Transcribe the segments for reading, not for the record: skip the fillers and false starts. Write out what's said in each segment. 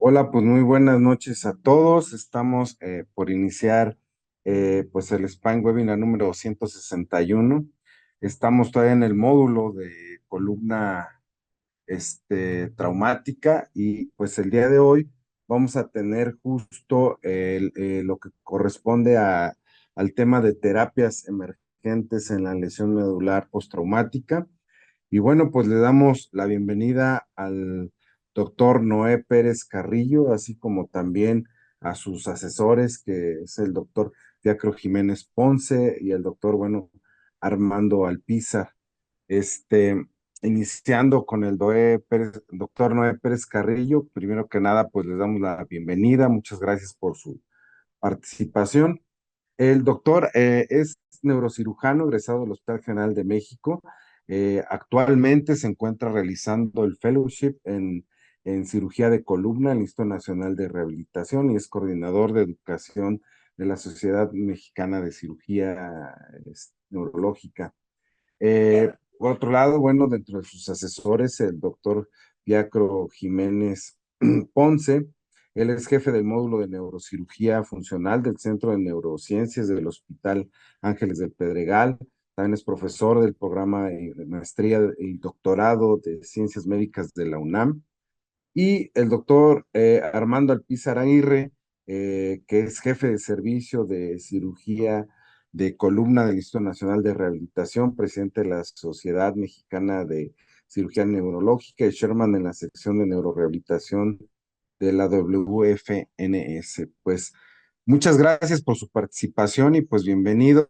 Hola, pues muy buenas noches a todos. Estamos por iniciar pues el Spine Webinar número 161. Estamos todavía en el módulo de columna traumática y pues el día de hoy vamos a tener justo lo que corresponde al tema de terapias emergentes en la lesión medular postraumática. Y bueno, pues le damos la bienvenida al doctor Noé Pérez Carrillo, así como también a sus asesores, que es el doctor Fiacro Jiménez Ponce y el doctor, bueno, Armando Alpizar. Este, Iniciando con el doctor Noé Pérez Carrillo, primero que nada, pues les damos la bienvenida. Muchas gracias por su participación. El doctor es neurocirujano egresado del Hospital General de México. Actualmente se encuentra realizando el fellowship en cirugía de columna en el Instituto Nacional de Rehabilitación y es coordinador de educación de la Sociedad Mexicana de Cirugía Neurológica. Por otro lado, bueno, dentro de sus asesores, el doctor Piacro Jiménez Ponce. Él es jefe del módulo de neurocirugía funcional del Centro de Neurociencias del Hospital Ángeles del Pedregal. También es profesor del programa de maestría y doctorado de ciencias médicas de la UNAM. Y el doctor Armando Alpizar Aguirre, que es jefe de servicio de cirugía de columna del Instituto Nacional de Rehabilitación, presidente de la Sociedad Mexicana de Cirugía Neurológica y Sherman en la sección de neurorehabilitación de la WFNS. Pues muchas gracias por su participación y pues bienvenido,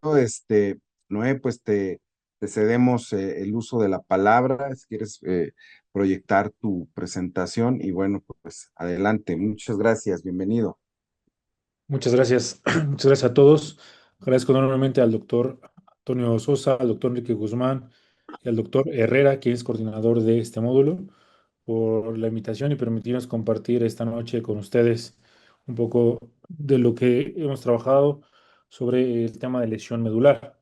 Noé, pues te cedemos el uso de la palabra, si quieres proyectar tu presentación y bueno, pues adelante, muchas gracias, bienvenido. Muchas gracias. Muchas gracias a todos. Agradezco enormemente al doctor Antonio Sosa, al doctor Enrique Guzmán y al doctor Herrera, quien es coordinador de este módulo, por la invitación y permitirnos compartir esta noche con ustedes un poco de lo que hemos trabajado sobre el tema de lesión medular.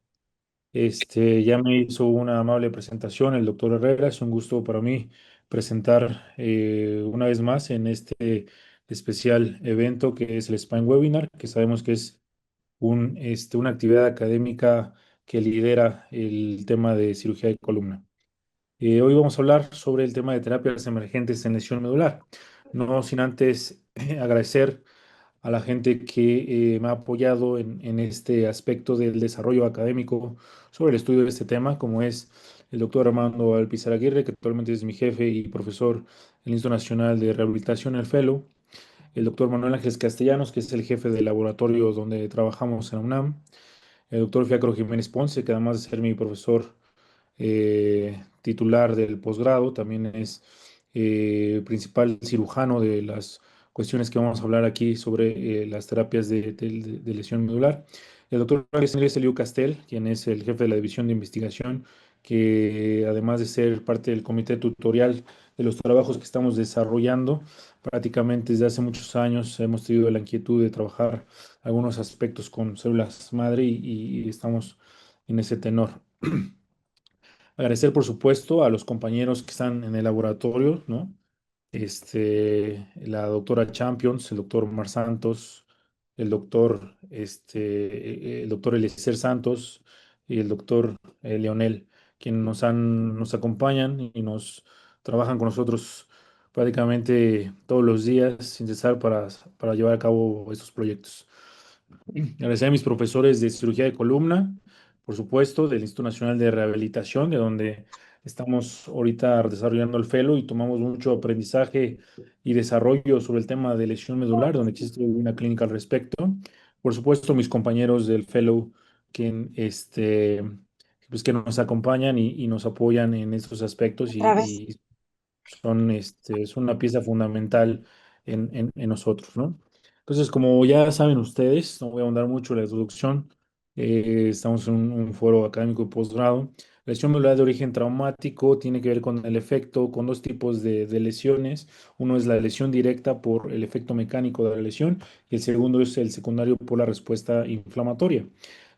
Ya me hizo una amable presentación el doctor Herrera. Es un gusto para mí presentar una vez más en este especial evento que es el Spine Webinar, que sabemos que es una actividad académica que lidera el tema de cirugía de columna. Hoy vamos a hablar sobre el tema de terapias emergentes en lesión medular. No sin antes agradecer a la gente que me ha apoyado en este aspecto del desarrollo académico sobre el estudio de este tema, como es el doctor Armando Alpizar Aguirre, que actualmente es mi jefe y profesor en el Instituto Nacional de Rehabilitación, el Fellow, el doctor Manuel Ángeles Castellanos, que es el jefe del laboratorio donde trabajamos en la UNAM, el doctor Fiacro Jiménez Ponce, que además de ser mi profesor titular del posgrado, también es principal cirujano de las cuestiones que vamos a hablar aquí sobre las terapias de lesión medular. El doctor Andrés Eliu Castel, quien es el jefe de la división de investigación, que además de ser parte del comité tutorial de los trabajos que estamos desarrollando, prácticamente desde hace muchos años hemos tenido la inquietud de trabajar algunos aspectos con células madre y estamos en ese tenor. Agradecer, por supuesto, a los compañeros que están en el laboratorio, ¿no? La doctora Champions, el doctor Mar Santos, el doctor Eliezer Santos y el doctor Leonel, quienes nos acompañan y nos trabajan con nosotros prácticamente todos los días sin cesar para llevar a cabo estos proyectos. Agradecer a mis profesores de cirugía de columna, por supuesto, del Instituto Nacional de Rehabilitación, de donde estamos ahorita desarrollando el fellow y tomamos mucho aprendizaje y desarrollo sobre el tema de lesión medular, donde existe una clínica al respecto. Por supuesto, mis compañeros del fellow que, pues, que nos acompañan y nos apoyan en estos aspectos Otra vez. y son una pieza fundamental en nosotros, ¿no? Entonces, como ya saben ustedes, no voy a ahondar mucho en la introducción, estamos en un foro académico de posgrado. La lesión medular de origen traumático tiene que ver con el efecto, con dos tipos de lesiones. Uno es la lesión directa por el efecto mecánico de la lesión y el segundo es el secundario por la respuesta inflamatoria.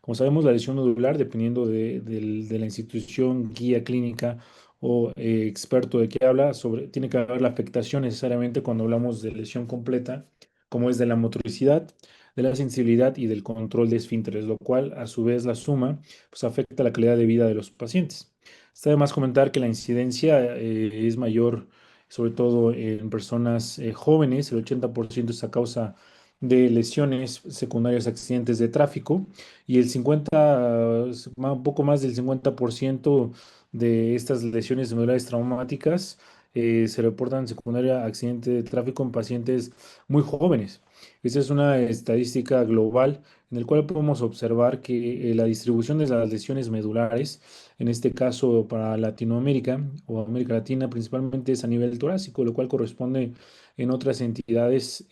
Como sabemos, la lesión medular, dependiendo de la institución, guía clínica o experto de qué habla, tiene que haber la afectación necesariamente cuando hablamos de lesión completa, como es de la motricidad, de la sensibilidad y del control de esfínteres, lo cual a su vez la suma pues afecta la calidad de vida de los pacientes. Está de más comentar que la incidencia es mayor, sobre todo en personas jóvenes. El 80% es a causa de lesiones secundarias a accidentes de tráfico, y el 50, un poco más del 50% de estas lesiones medulares traumáticas se reportan secundaria a accidente de tráfico en pacientes muy jóvenes. Esa es una estadística global en el cual podemos observar que la distribución de las lesiones medulares, en este caso para Latinoamérica o América Latina principalmente, es a nivel torácico, lo cual corresponde en otras entidades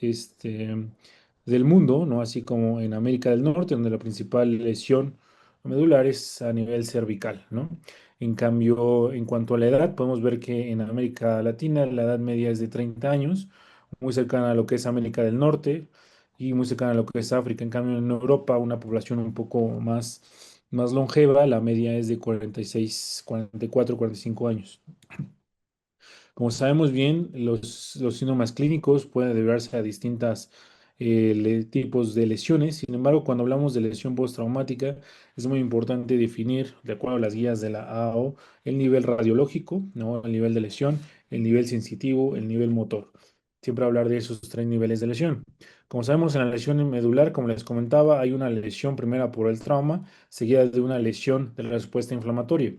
del mundo, ¿no? Así como en América del Norte, donde la principal lesión medular es a nivel cervical, ¿no? En cambio, en cuanto a la edad, podemos ver que en América Latina la edad media es de 30 años, muy cercana a lo que es América del Norte y muy cercana a lo que es África. En cambio, en Europa, una población un poco más longeva, la media es de 46, 44, 45 años. Como sabemos bien, los síntomas clínicos pueden deberse a distintos tipos de lesiones. Sin embargo, cuando hablamos de lesión postraumática, es muy importante definir, de acuerdo a las guías de la AO, el nivel radiológico, ¿no? El nivel de lesión, el nivel sensitivo, el nivel motor. Siempre hablar de esos tres niveles de lesión. Como sabemos, en la lesión medular, como les comentaba, hay una lesión primera por el trauma, seguida de una lesión de la respuesta inflamatoria.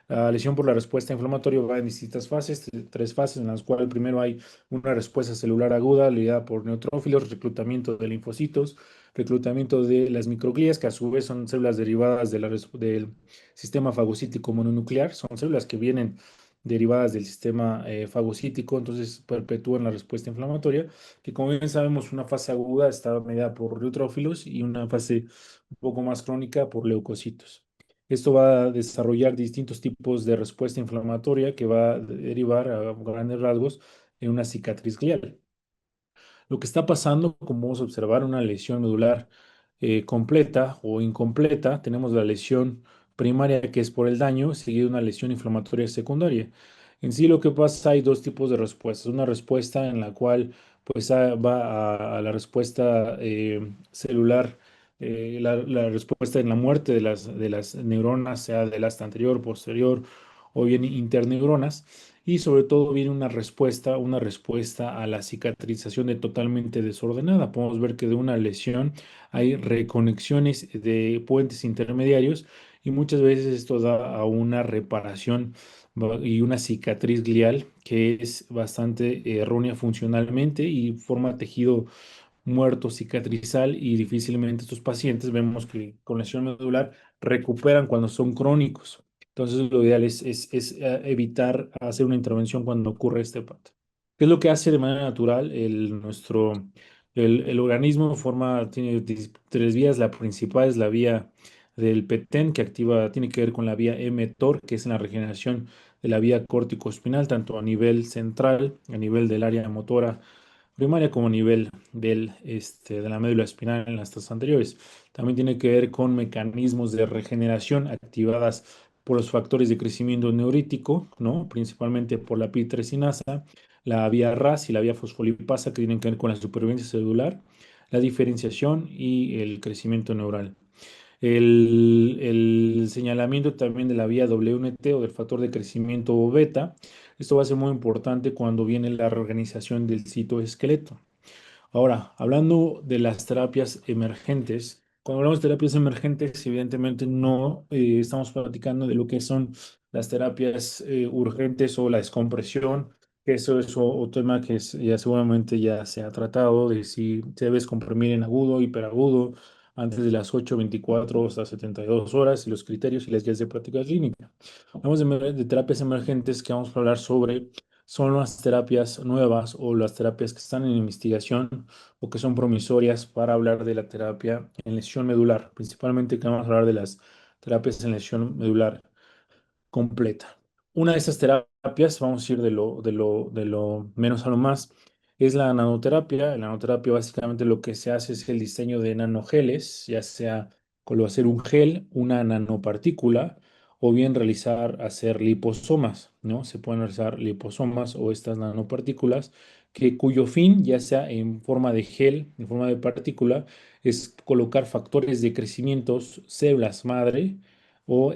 La lesión por la respuesta inflamatoria va en distintas fases, tres fases, en las cuales primero hay una respuesta celular aguda liderada por neutrófilos, reclutamiento de linfocitos, reclutamiento de las microglías, que a su vez son células derivadas del sistema fagocítico mononuclear, son células que vienen derivadas del sistema fagocítico, entonces perpetúan la respuesta inflamatoria, que como bien sabemos, una fase aguda está mediada por neutrófilos y una fase un poco más crónica por leucocitos. Esto va a desarrollar distintos tipos de respuesta inflamatoria que va a derivar a grandes rasgos en una cicatriz glial. Lo que está pasando, como vamos a observar, una lesión medular completa o incompleta, tenemos la lesión primaria que es por el daño, seguida de una lesión inflamatoria secundaria. En sí lo que pasa, hay dos tipos de respuestas. Una respuesta en la cual pues va a la respuesta celular, la respuesta en la muerte de las neuronas, sea del asta anterior, posterior o bien interneuronas, y sobre todo viene una respuesta a la cicatrización de totalmente desordenada. Podemos ver que de una lesión hay reconexiones de puentes intermediarios, y muchas veces esto da a una reparación y una cicatriz glial que es bastante errónea funcionalmente y forma tejido muerto cicatrizal, y difícilmente estos pacientes vemos que con lesión medular recuperan cuando son crónicos. Entonces lo ideal es evitar hacer una intervención cuando ocurre este patrón. ¿Qué es lo que hace de manera natural el organismo? Tiene tres vías. La principal es la vía del PTEN, que tiene que ver con la vía mTOR, que es en la regeneración de la vía córtico-espinal, tanto a nivel central, a nivel del área motora primaria, como a nivel de la médula espinal en las tasas anteriores. También tiene que ver con mecanismos de regeneración activadas por los factores de crecimiento neurítico, ¿no? Principalmente por la pi-tresinasa, la vía RAS y la vía fosfolipasa, que tienen que ver con la supervivencia celular, la diferenciación y el crecimiento neural. El señalamiento también de la vía WNT o del factor de crecimiento beta. Esto va a ser muy importante cuando viene la reorganización del citoesqueleto. Ahora, hablando de las terapias emergentes, cuando hablamos de terapias emergentes, evidentemente no estamos platicando de lo que son las terapias urgentes o la descompresión, que eso es otro tema que ya seguramente ya se ha tratado, de si se debe comprimir en agudo, hiperagudo, antes de las 8, 24 hasta 72 horas, y los criterios y las guías de práctica clínica. Vamos de terapias emergentes que vamos a hablar sobre son las terapias nuevas o las terapias que están en investigación o que son promisorias para hablar de la terapia en lesión medular. Principalmente que vamos a hablar de las terapias en lesión medular completa. Una de estas terapias, vamos a ir de lo menos a lo más, es la nanoterapia. La nanoterapia básicamente lo que se hace es el diseño de nanogeles, ya sea con lo hacer un gel, una nanopartícula o bien hacer liposomas, ¿no? Se pueden realizar liposomas o estas nanopartículas cuyo fin, ya sea en forma de gel, en forma de partícula, es colocar factores de crecimiento, células madre o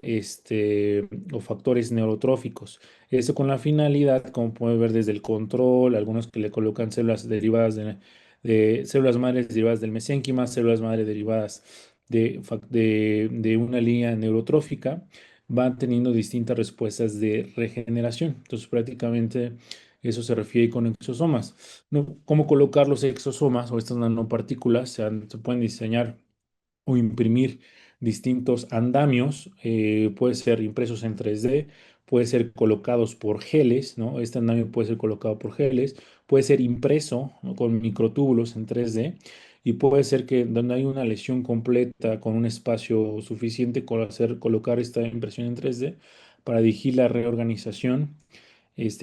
factores neurotróficos. Eso con la finalidad, como puede ver desde el control, algunos que le colocan células derivadas de células madres derivadas del mesénquima, células madre derivadas de una línea neurotrófica, van teniendo distintas respuestas de regeneración. Entonces, prácticamente eso se refiere con exosomas. ¿No? ¿Cómo colocar los exosomas o estas nanopartículas? Se pueden diseñar o imprimir distintos andamios, puede ser impresos en 3D, puede ser colocados por geles, ¿no? Este andamio puede ser colocado por geles, puede ser impreso, ¿no? Con microtúbulos en 3D y puede ser que donde hay una lesión completa con un espacio suficiente colocar esta impresión en 3D para dirigir la reorganización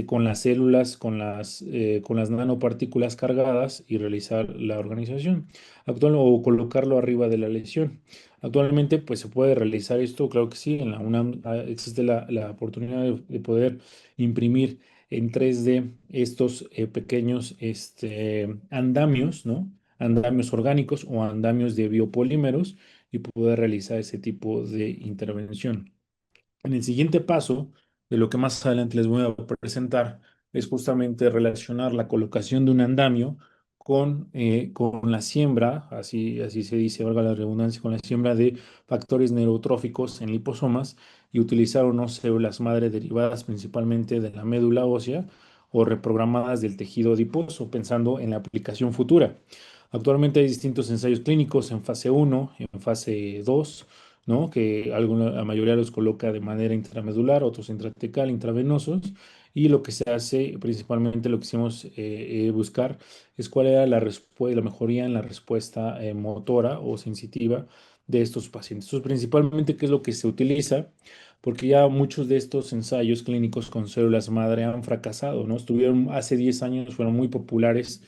con las células, con las nanopartículas cargadas y realizar la organización o colocarlo arriba de la lesión. Actualmente, pues se puede realizar esto, claro que sí, en la UNAM existe la oportunidad de poder imprimir en 3D estos pequeños andamios, ¿no? Andamios orgánicos o andamios de biopolímeros y poder realizar ese tipo de intervención. En el siguiente paso, de lo que más adelante les voy a presentar, es justamente relacionar la colocación de un andamio con la siembra, así se dice, valga la redundancia, con la siembra de factores neurotróficos en liposomas y utilizar unas células madre derivadas principalmente de la médula ósea o reprogramadas del tejido adiposo, pensando en la aplicación futura. Actualmente hay distintos ensayos clínicos en fase uno, en fase 2, ¿no? Que la mayoría los coloca de manera intramedular, otros intratecal, intravenosos, y lo que se hace, principalmente lo que hicimos buscar, es cuál era la mejoría en la respuesta motora o sensitiva de estos pacientes. Entonces, principalmente, ¿qué es lo que se utiliza? Porque ya muchos de estos ensayos clínicos con células madre han fracasado, ¿no? Estuvieron hace 10 años, fueron muy populares,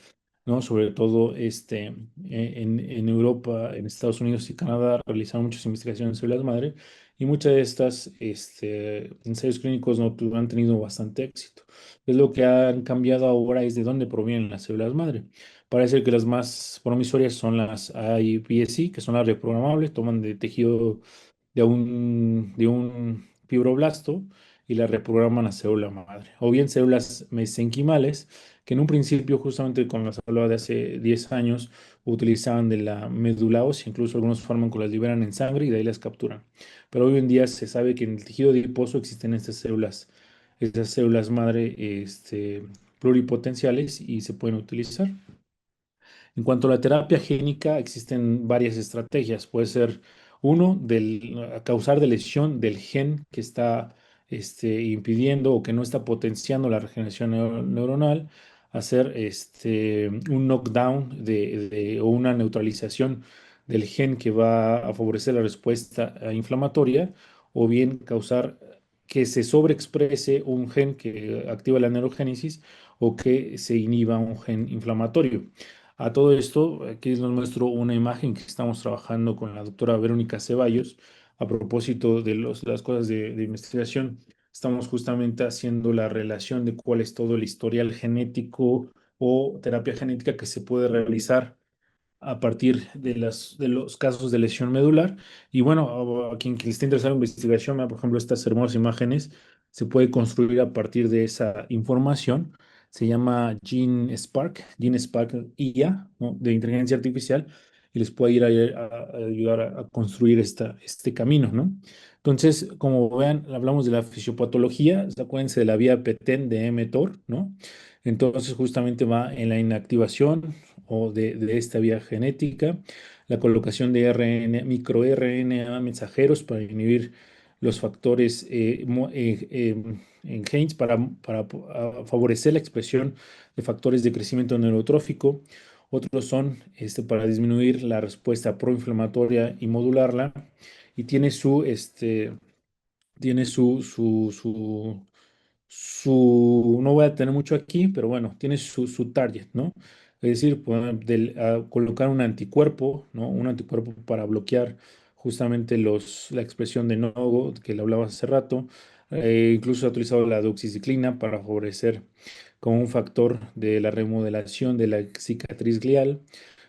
¿no? Sobre todo en Europa, en Estados Unidos y Canadá realizaron muchas investigaciones en células madre y muchas de estas ensayos clínicos no han tenido bastante éxito. Es lo que han cambiado ahora es de dónde provienen las células madre. Parece que las más promisorias son las iPSC, que son las reprogramables, toman de tejido de un fibroblasto y la reprograman a célula madre. O bien células mesenquimales, que en un principio, justamente con las hablaba de hace 10 años, utilizaban de la médula ósea, incluso algunos fármacos las liberan en sangre y de ahí las capturan. Pero hoy en día se sabe que en el tejido adiposo existen estas células madre pluripotenciales y se pueden utilizar. En cuanto a la terapia génica, existen varias estrategias. Puede ser uno, a causar de lesión del gen que está impidiendo o que no está potenciando la regeneración neuronal, hacer un knockdown o una neutralización del gen que va a favorecer la respuesta inflamatoria, o bien causar que se sobreexprese un gen que activa la neurogénesis o que se inhiba un gen inflamatorio. A todo esto, aquí les muestro una imagen que estamos trabajando con la doctora Verónica Ceballos a propósito de las cosas de investigación. Estamos justamente haciendo la relación de cuál es todo el historial genético o terapia genética que se puede realizar a partir de los casos de lesión medular. Y bueno, a quien esté interesado en investigación, por ejemplo, estas hermosas imágenes se puede construir a partir de esa información. Se llama Gene Spark IA, ¿no? De inteligencia artificial, y les puede ir a ayudar a construir este camino, ¿no? Entonces, como vean, hablamos de la fisiopatología, acuérdense de la vía PTEN de mTOR, ¿no? Entonces, justamente va en la inactivación o de esta vía genética, la colocación de microRNA mensajeros para inhibir los factores en genes para favorecer la expresión de factores de crecimiento neurotrófico. Otros son para disminuir la respuesta proinflamatoria y modularla. Y no voy a tener mucho aquí, pero bueno, tiene su target, ¿no? Es decir, colocar un anticuerpo, ¿no? Un anticuerpo para bloquear justamente la expresión de Nogo, que le hablaba hace rato. Incluso se ha utilizado la doxiciclina para favorecer como un factor de la remodelación de la cicatriz glial.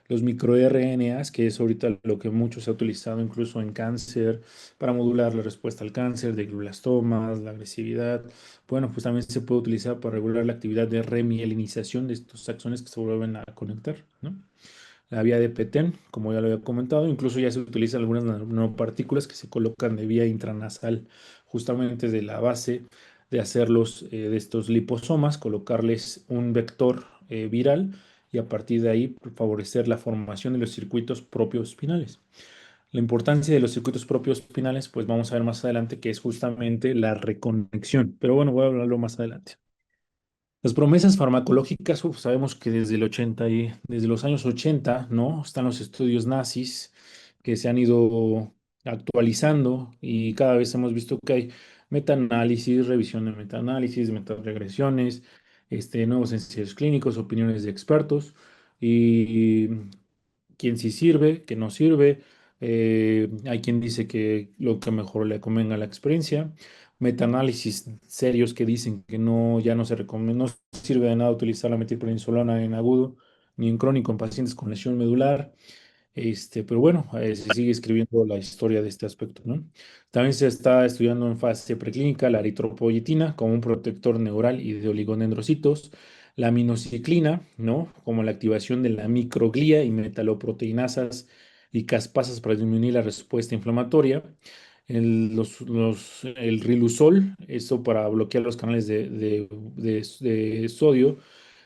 Los microRNAs, que es ahorita lo que mucho se ha utilizado incluso en cáncer, para modular la respuesta al cáncer, de glioblastomas, la agresividad. Bueno, pues también se puede utilizar para regular la actividad de remielinización de estos axones que se vuelven a conectar, ¿no? La vía de Petén, como ya lo había comentado, incluso ya se utilizan algunas nanopartículas que se colocan de vía intranasal, justamente de la base de hacerlos de estos liposomas, colocarles un vector viral y a partir de ahí favorecer la formación de los circuitos propios espinales. La importancia de los circuitos propios espinales, pues vamos a ver más adelante que es justamente la reconexión, pero bueno, voy a hablarlo más adelante. Las promesas farmacológicas, sabemos que desde los años 80, ¿no? Están los estudios nazis que se han ido actualizando y cada vez hemos visto que hay metaanálisis, revisión de metaanálisis, metaregresiones, nuevos ensayos clínicos, opiniones de expertos y quién sí sirve, qué no sirve. Hay quien dice que lo que mejor le convenga a la experiencia. Metaanálisis serios que dicen que no, ya no se recomienda, no sirve de nada utilizar la metilprednisolona en agudo ni en crónico en pacientes con lesión medular. Pero bueno, se sigue escribiendo la historia de este aspecto, ¿no? También se está estudiando en fase preclínica la eritropoyetina como un protector neural y de oligodendrocitos, la aminociclina, ¿no? Como la activación de la microglía y metaloproteinasas y caspasas para disminuir la respuesta inflamatoria. El riluzol, eso para bloquear los canales de sodio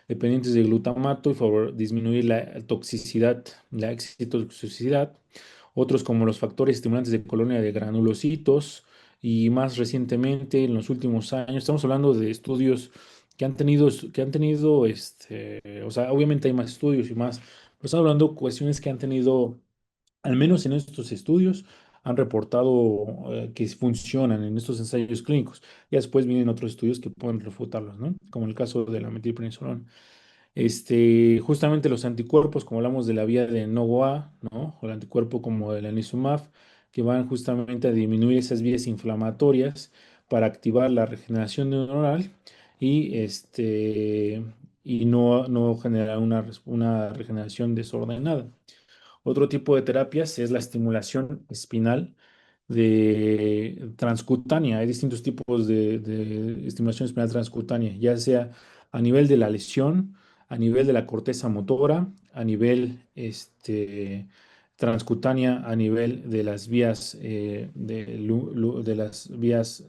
dependientes de glutamato y disminuir la toxicidad, la excitotoxicidad. Otros como los factores estimulantes de colonia de granulocitos y más recientemente en los últimos años, estamos hablando de estudios o sea, obviamente hay más estudios y más, pero estamos hablando de cuestiones que han tenido, al menos en estos estudios, han reportado que funcionan en estos ensayos clínicos. Y después vienen otros estudios que pueden refutarlos, ¿no? Como el caso de la metilprednisolona. Justamente los anticuerpos, como hablamos de la vía de NOVA, ¿no? O el anticuerpo como el anizumab, que van justamente a disminuir esas vías inflamatorias para activar la regeneración neuronal y, y no generar una regeneración desordenada. Otro tipo de terapias es la estimulación espinal de transcutánea. Hay distintos tipos de estimulación espinal transcutánea, ya sea a nivel de la lesión, a nivel de la corteza motora, a nivel transcutánea, a nivel de las vías de las vías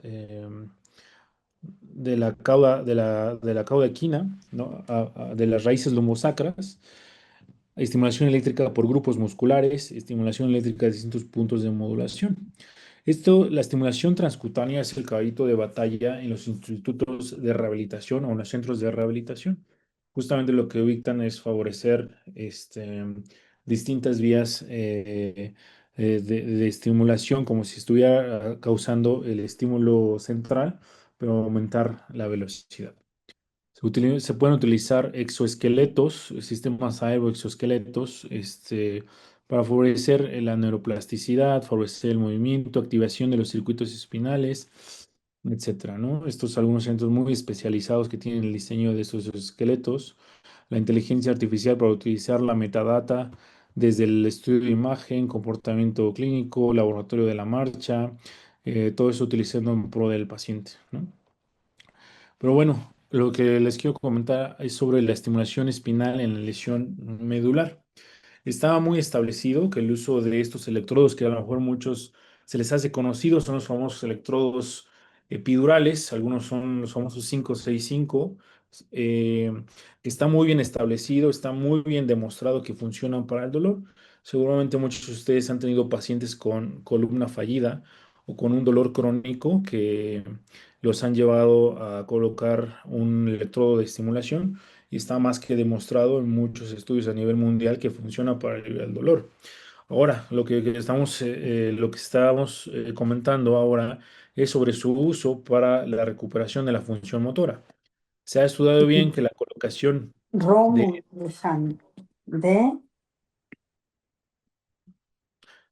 de la cauda de la cauda equina, ¿no? De las raíces lumosacras, estimulación eléctrica por grupos musculares, estimulación eléctrica de distintos puntos de modulación. La estimulación transcutánea es el caballito de batalla en los institutos de rehabilitación o en los centros de rehabilitación. Justamente lo que dictan es favorecer distintas vías de estimulación, como si estuviera causando el estímulo central, pero aumentar la velocidad. Se pueden utilizar exoesqueletos, sistemas aeroexoesqueletos, para favorecer la neuroplasticidad, favorecer el movimiento, activación de los circuitos espinales, etcétera, ¿no? Estos son algunos centros muy especializados que tienen el diseño de estos esqueletos, la inteligencia artificial para utilizar la metadata desde el estudio de imagen, comportamiento clínico, laboratorio de la marcha, todo eso utilizando en pro del paciente, ¿no? Pero bueno, lo que les quiero comentar es sobre la estimulación espinal en la lesión medular. Estaba muy establecido que el uso de estos electrodos, que a lo mejor muchos se les hace conocidos, son los famosos electrodos epidurales, algunos son los famosos 565, eh, que está muy bien establecido, está muy bien demostrado que funcionan para el dolor. Seguramente muchos de ustedes han tenido pacientes con columna fallida o con un dolor crónico que los han llevado a colocar un electrodo de estimulación y está más que demostrado en muchos estudios a nivel mundial que funciona para aliviar el dolor. Ahora, lo que estamos comentando ahora es sobre su uso para la recuperación de la función motora. Se ha estudiado bien que la colocación de, Rómulo Santos, de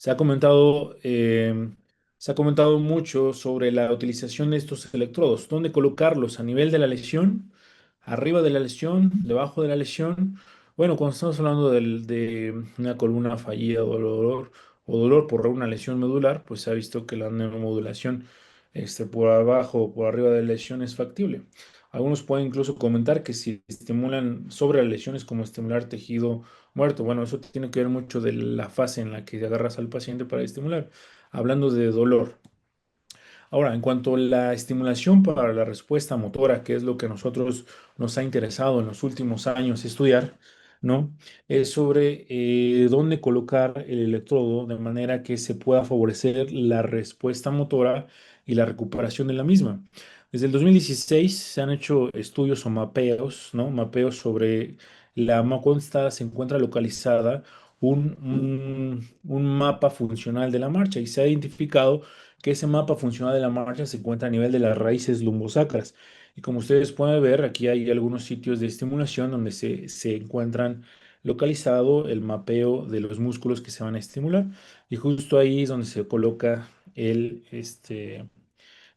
Se ha comentado, se ha comentado mucho sobre la utilización de estos electrodos, dónde colocarlos a nivel de la lesión, arriba de la lesión, debajo de la lesión. Bueno, cuando estamos hablando de una columna fallida o dolor por una lesión medular, pues se ha visto que la neuromodulación por abajo o por arriba de la lesión es factible. Algunos pueden incluso comentar que si estimulan sobre las lesiones como estimular tejido muerto. Bueno, eso tiene que ver mucho de la fase en la que agarras al paciente para estimular. Hablando de dolor. Ahora, en cuanto a la estimulación para la respuesta motora, que es lo que a nosotros nos ha interesado en los últimos años estudiar, ¿no? Es sobre dónde colocar el electrodo de manera que se pueda favorecer la respuesta motora y la recuperación de la misma. Desde el 2016 se han hecho estudios o mapeos, ¿no? Mapeos sobre cuándo se encuentra localizada un mapa funcional de la marcha y se ha identificado que ese mapa funcional de la marcha se encuentra a nivel de las raíces lumbosacras. Y como ustedes pueden ver, aquí hay algunos sitios de estimulación donde se encuentran localizado el mapeo de los músculos que se van a estimular. Y justo ahí es donde se coloca el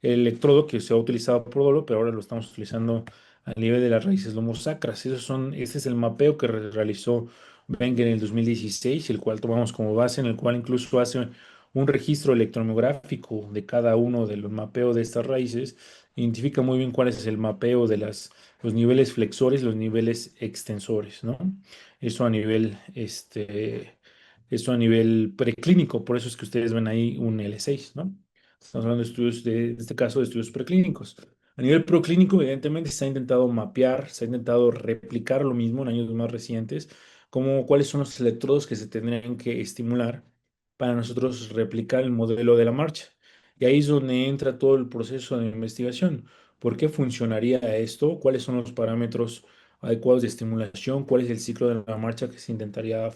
electrodo que se ha utilizado por dolo, pero ahora lo estamos utilizando a nivel de las raíces lomosacras. Ese es el mapeo que realizó Wenger en el 2016, el cual tomamos como base, en el cual incluso hace un registro electromiográfico de cada uno de los mapeos de estas raíces. Identifica muy bien cuál es el mapeo de los niveles flexores y los niveles extensores, ¿no? Eso a nivel, eso a nivel preclínico, por eso es que ustedes ven ahí un L6, ¿no? Estamos hablando de estudios, en este caso, de estudios preclínicos. A nivel proclínico, evidentemente, se ha intentado mapear, se ha intentado replicar lo mismo en años más recientes, como cuáles son los electrodos que se tendrían que estimular para nosotros replicar el modelo de la marcha. Y ahí es donde entra todo el proceso de investigación. ¿Por qué funcionaría esto? ¿Cuáles son los parámetros adecuados de estimulación? ¿Cuál es el ciclo de la marcha que se intentaría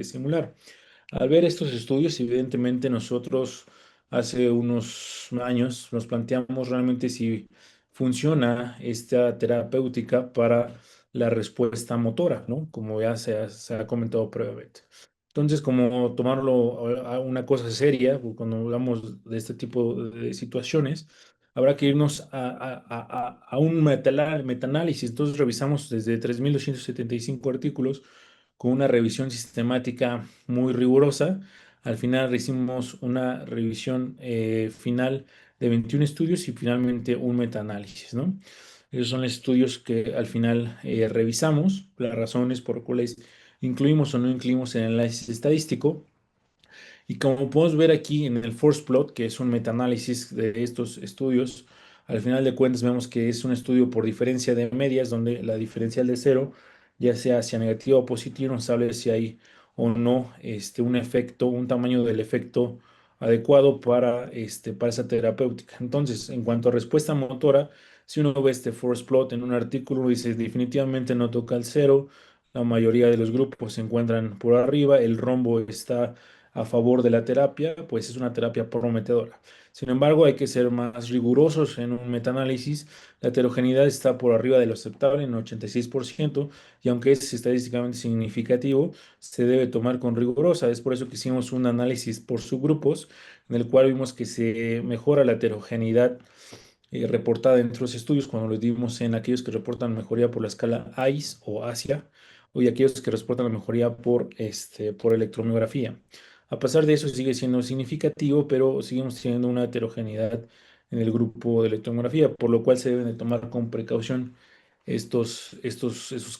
simular? Al ver estos estudios, evidentemente nosotros hace unos años nos planteamos realmente si funciona esta terapéutica para la respuesta motora, ¿no? Como ya se ha comentado previamente. Entonces, como tomarlo a una cosa seria, pues, cuando hablamos de este tipo de situaciones, habrá que irnos a un metaanálisis. Entonces, revisamos desde 3.275 artículos con una revisión sistemática muy rigurosa. Al final hicimos una revisión final de 21 estudios y finalmente un metaanálisis, ¿no? Esos son los estudios que al final revisamos, las razones por las cuales incluimos o no incluimos en el análisis estadístico. Y como podemos ver aquí en el force plot, que es un metaanálisis de estos estudios, al final de cuentas vemos que es un estudio por diferencia de medias, donde la diferencial de cero, ya sea hacia negativa o positiva, nos habla de si hay o no un efecto, un tamaño del efecto adecuado para esa terapéutica. Entonces, en cuanto a respuesta motora, si uno ve este force plot en un artículo, dice definitivamente no toca el cero, la mayoría de los grupos se encuentran por arriba, el rombo está a favor de la terapia, pues es una terapia prometedora. Sin embargo, hay que ser más rigurosos en un metaanálisis. La heterogeneidad está por arriba de lo aceptable en 86%, y aunque es estadísticamente significativo, se debe tomar con rigurosa. Es por eso que hicimos un análisis por subgrupos, en el cual vimos que se mejora la heterogeneidad reportada dentro de los estudios cuando lo dimos en aquellos que reportan mejoría por la escala AIS o ASIA, y aquellos que reportan la mejoría por electromiografía. A pesar de eso, sigue siendo significativo, pero seguimos teniendo una heterogeneidad en el grupo de electromiografía, por lo cual se deben de tomar con precaución esos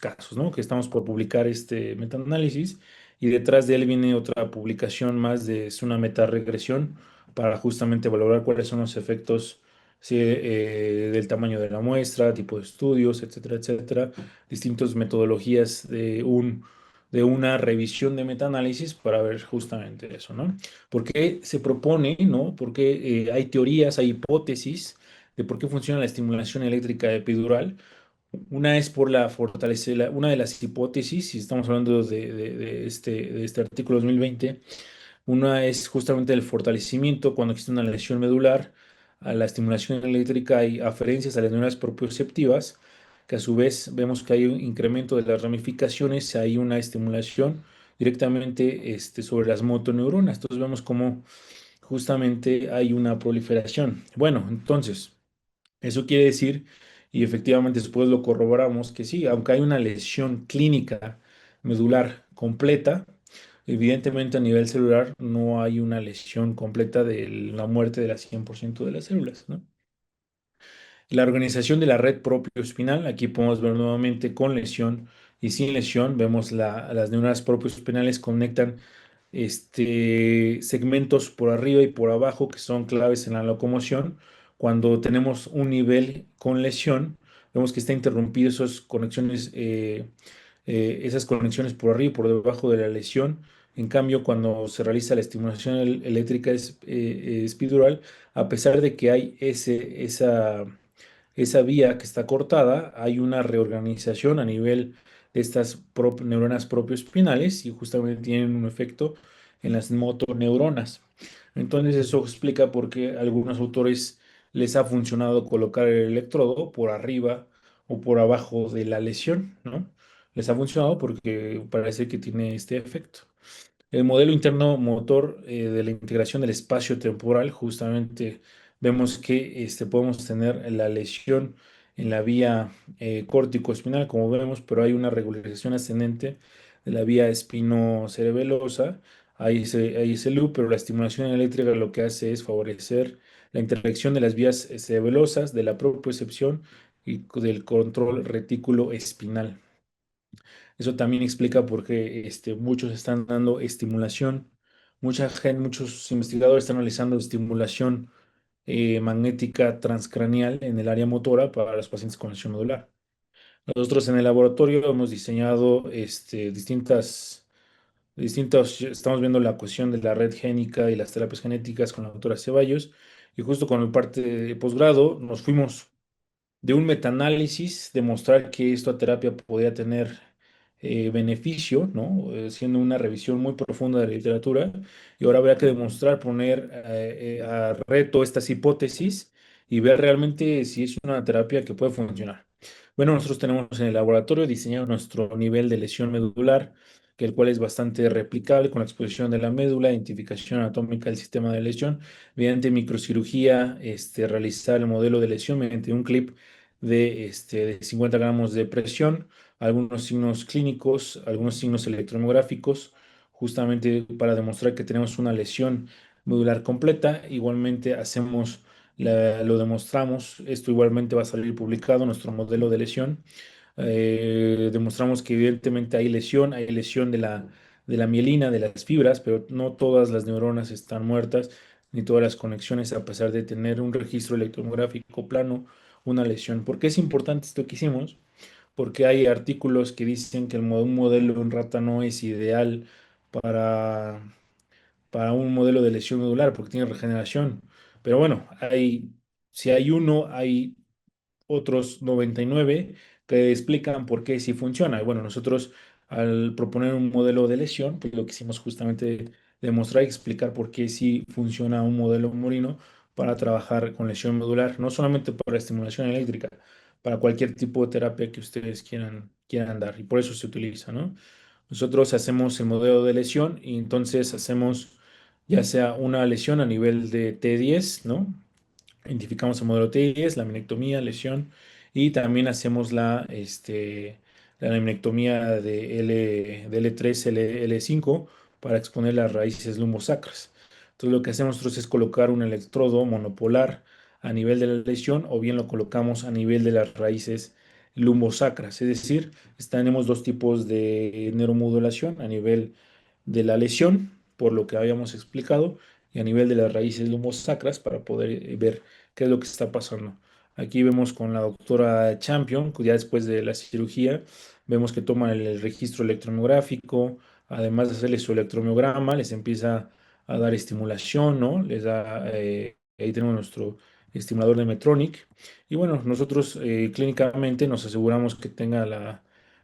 casos, ¿no? Que estamos por publicar este metaanálisis, y detrás de él viene otra publicación más es una metaregresión para justamente valorar cuáles son los efectos, sí, del tamaño de la muestra, tipo de estudios, etcétera, etcétera, distintas metodologías de una revisión de metaanálisis para ver justamente eso, ¿no? ¿Por qué se propone, ¿no? Porque hay teorías, hay hipótesis de por qué funciona la estimulación eléctrica epidural. Una es por la fortalecer, una de las hipótesis, si estamos hablando de este artículo 2020, una es justamente el fortalecimiento cuando existe una lesión medular. A la estimulación eléctrica hay aferencias a las neuronas propioceptivas, que a su vez vemos que hay un incremento de las ramificaciones, hay una estimulación directamente sobre las motoneuronas. Entonces vemos cómo justamente hay una proliferación. Bueno, entonces, eso quiere decir, y efectivamente después lo corroboramos, que sí, aunque hay una lesión clínica medular completa, evidentemente a nivel celular no hay una lesión completa de la muerte de las 100% de las células, ¿no? La organización de la red propioespinal, aquí podemos ver nuevamente con lesión y sin lesión, vemos las neuronas propioespinales conectan segmentos por arriba y por abajo que son claves en la locomoción. Cuando tenemos un nivel con lesión, vemos que está interrumpido esas conexiones por arriba y por debajo de la lesión. En cambio, cuando se realiza la estimulación eléctrica espidural, a pesar de que hay esa vía que está cortada, hay una reorganización a nivel de estas neuronas propioespinales y justamente tienen un efecto en las motoneuronas. Entonces eso explica por qué a algunos autores les ha funcionado colocar el electrodo por arriba o por abajo de la lesión, ¿no? Les ha funcionado porque parece que tiene este efecto. El modelo interno motor de la integración del espacio temporal, justamente vemos que podemos tener la lesión en la vía córtico-espinal, como vemos, pero hay una regularización ascendente de la vía espinocerebelosa. Hay ese loop, pero la estimulación eléctrica lo que hace es favorecer la interacción de las vías cerebelosas, de la propiocepción y del control retículo espinal. Eso también explica por qué muchos están dando estimulación. Muchos investigadores están realizando estimulación magnética transcranial en el área motora para los pacientes con lesión nodular. Nosotros en el laboratorio hemos diseñado estamos viendo la cuestión de la red génica y las terapias genéticas con la doctora Ceballos, y justo con el parte de posgrado nos fuimos de un metaanálisis demostrar que esta terapia podía tener beneficio, ¿no? Siendo una revisión muy profunda de la literatura, y ahora habrá que demostrar, poner a reto estas hipótesis y ver realmente si es una terapia que puede funcionar. Bueno, nosotros tenemos en el laboratorio diseñado nuestro nivel de lesión medular, que el cual es bastante replicable con la exposición de la médula, identificación anatómica del sistema de lesión, mediante microcirugía, realizar el modelo de lesión mediante un clip de 50 gramos de presión, algunos signos clínicos, algunos signos electromiográficos, justamente para demostrar que tenemos una lesión medular completa. Igualmente lo demostramos, esto igualmente va a salir publicado, nuestro modelo de lesión. Demostramos que evidentemente hay lesión de la mielina, de las fibras, pero no todas las neuronas están muertas, ni todas las conexiones, a pesar de tener un registro electromográfico plano, una lesión. ¿Por qué es importante esto que hicimos? Porque hay artículos que dicen que un modelo en rata no es ideal para, para un modelo de lesión medular, porque tiene regeneración. Pero bueno, si hay uno, hay otros 99 que explican por qué sí funciona. Y bueno, nosotros al proponer un modelo de lesión, pues lo que hicimos justamente demostrar y explicar por qué sí funciona un modelo Morino para trabajar con lesión medular, no solamente para estimulación eléctrica, para cualquier tipo de terapia que ustedes quieran dar. Y por eso se utiliza, ¿no? Nosotros hacemos el modelo de lesión y entonces hacemos ya sea una lesión a nivel de T10, ¿no? Identificamos el modelo T10, la laminectomía, lesión, y también hacemos la laminectomía de L3, L5 para exponer las raíces lumbosacras. Entonces lo que hacemos nosotros es colocar un electrodo monopolar a nivel de la lesión, o bien lo colocamos a nivel de las raíces lumbosacras. Es decir, tenemos dos tipos de neuromodulación: a nivel de la lesión, por lo que habíamos explicado, y a nivel de las raíces lumbosacras para poder ver qué es lo que está pasando. Aquí vemos con la doctora Champion, que ya después de la cirugía, vemos que toma el registro electromiográfico, además de hacerle su electromiograma, les empieza a dar estimulación, ¿no? Ahí tenemos nuestro estimulador de Medtronic. Y bueno, nosotros clínicamente nos aseguramos que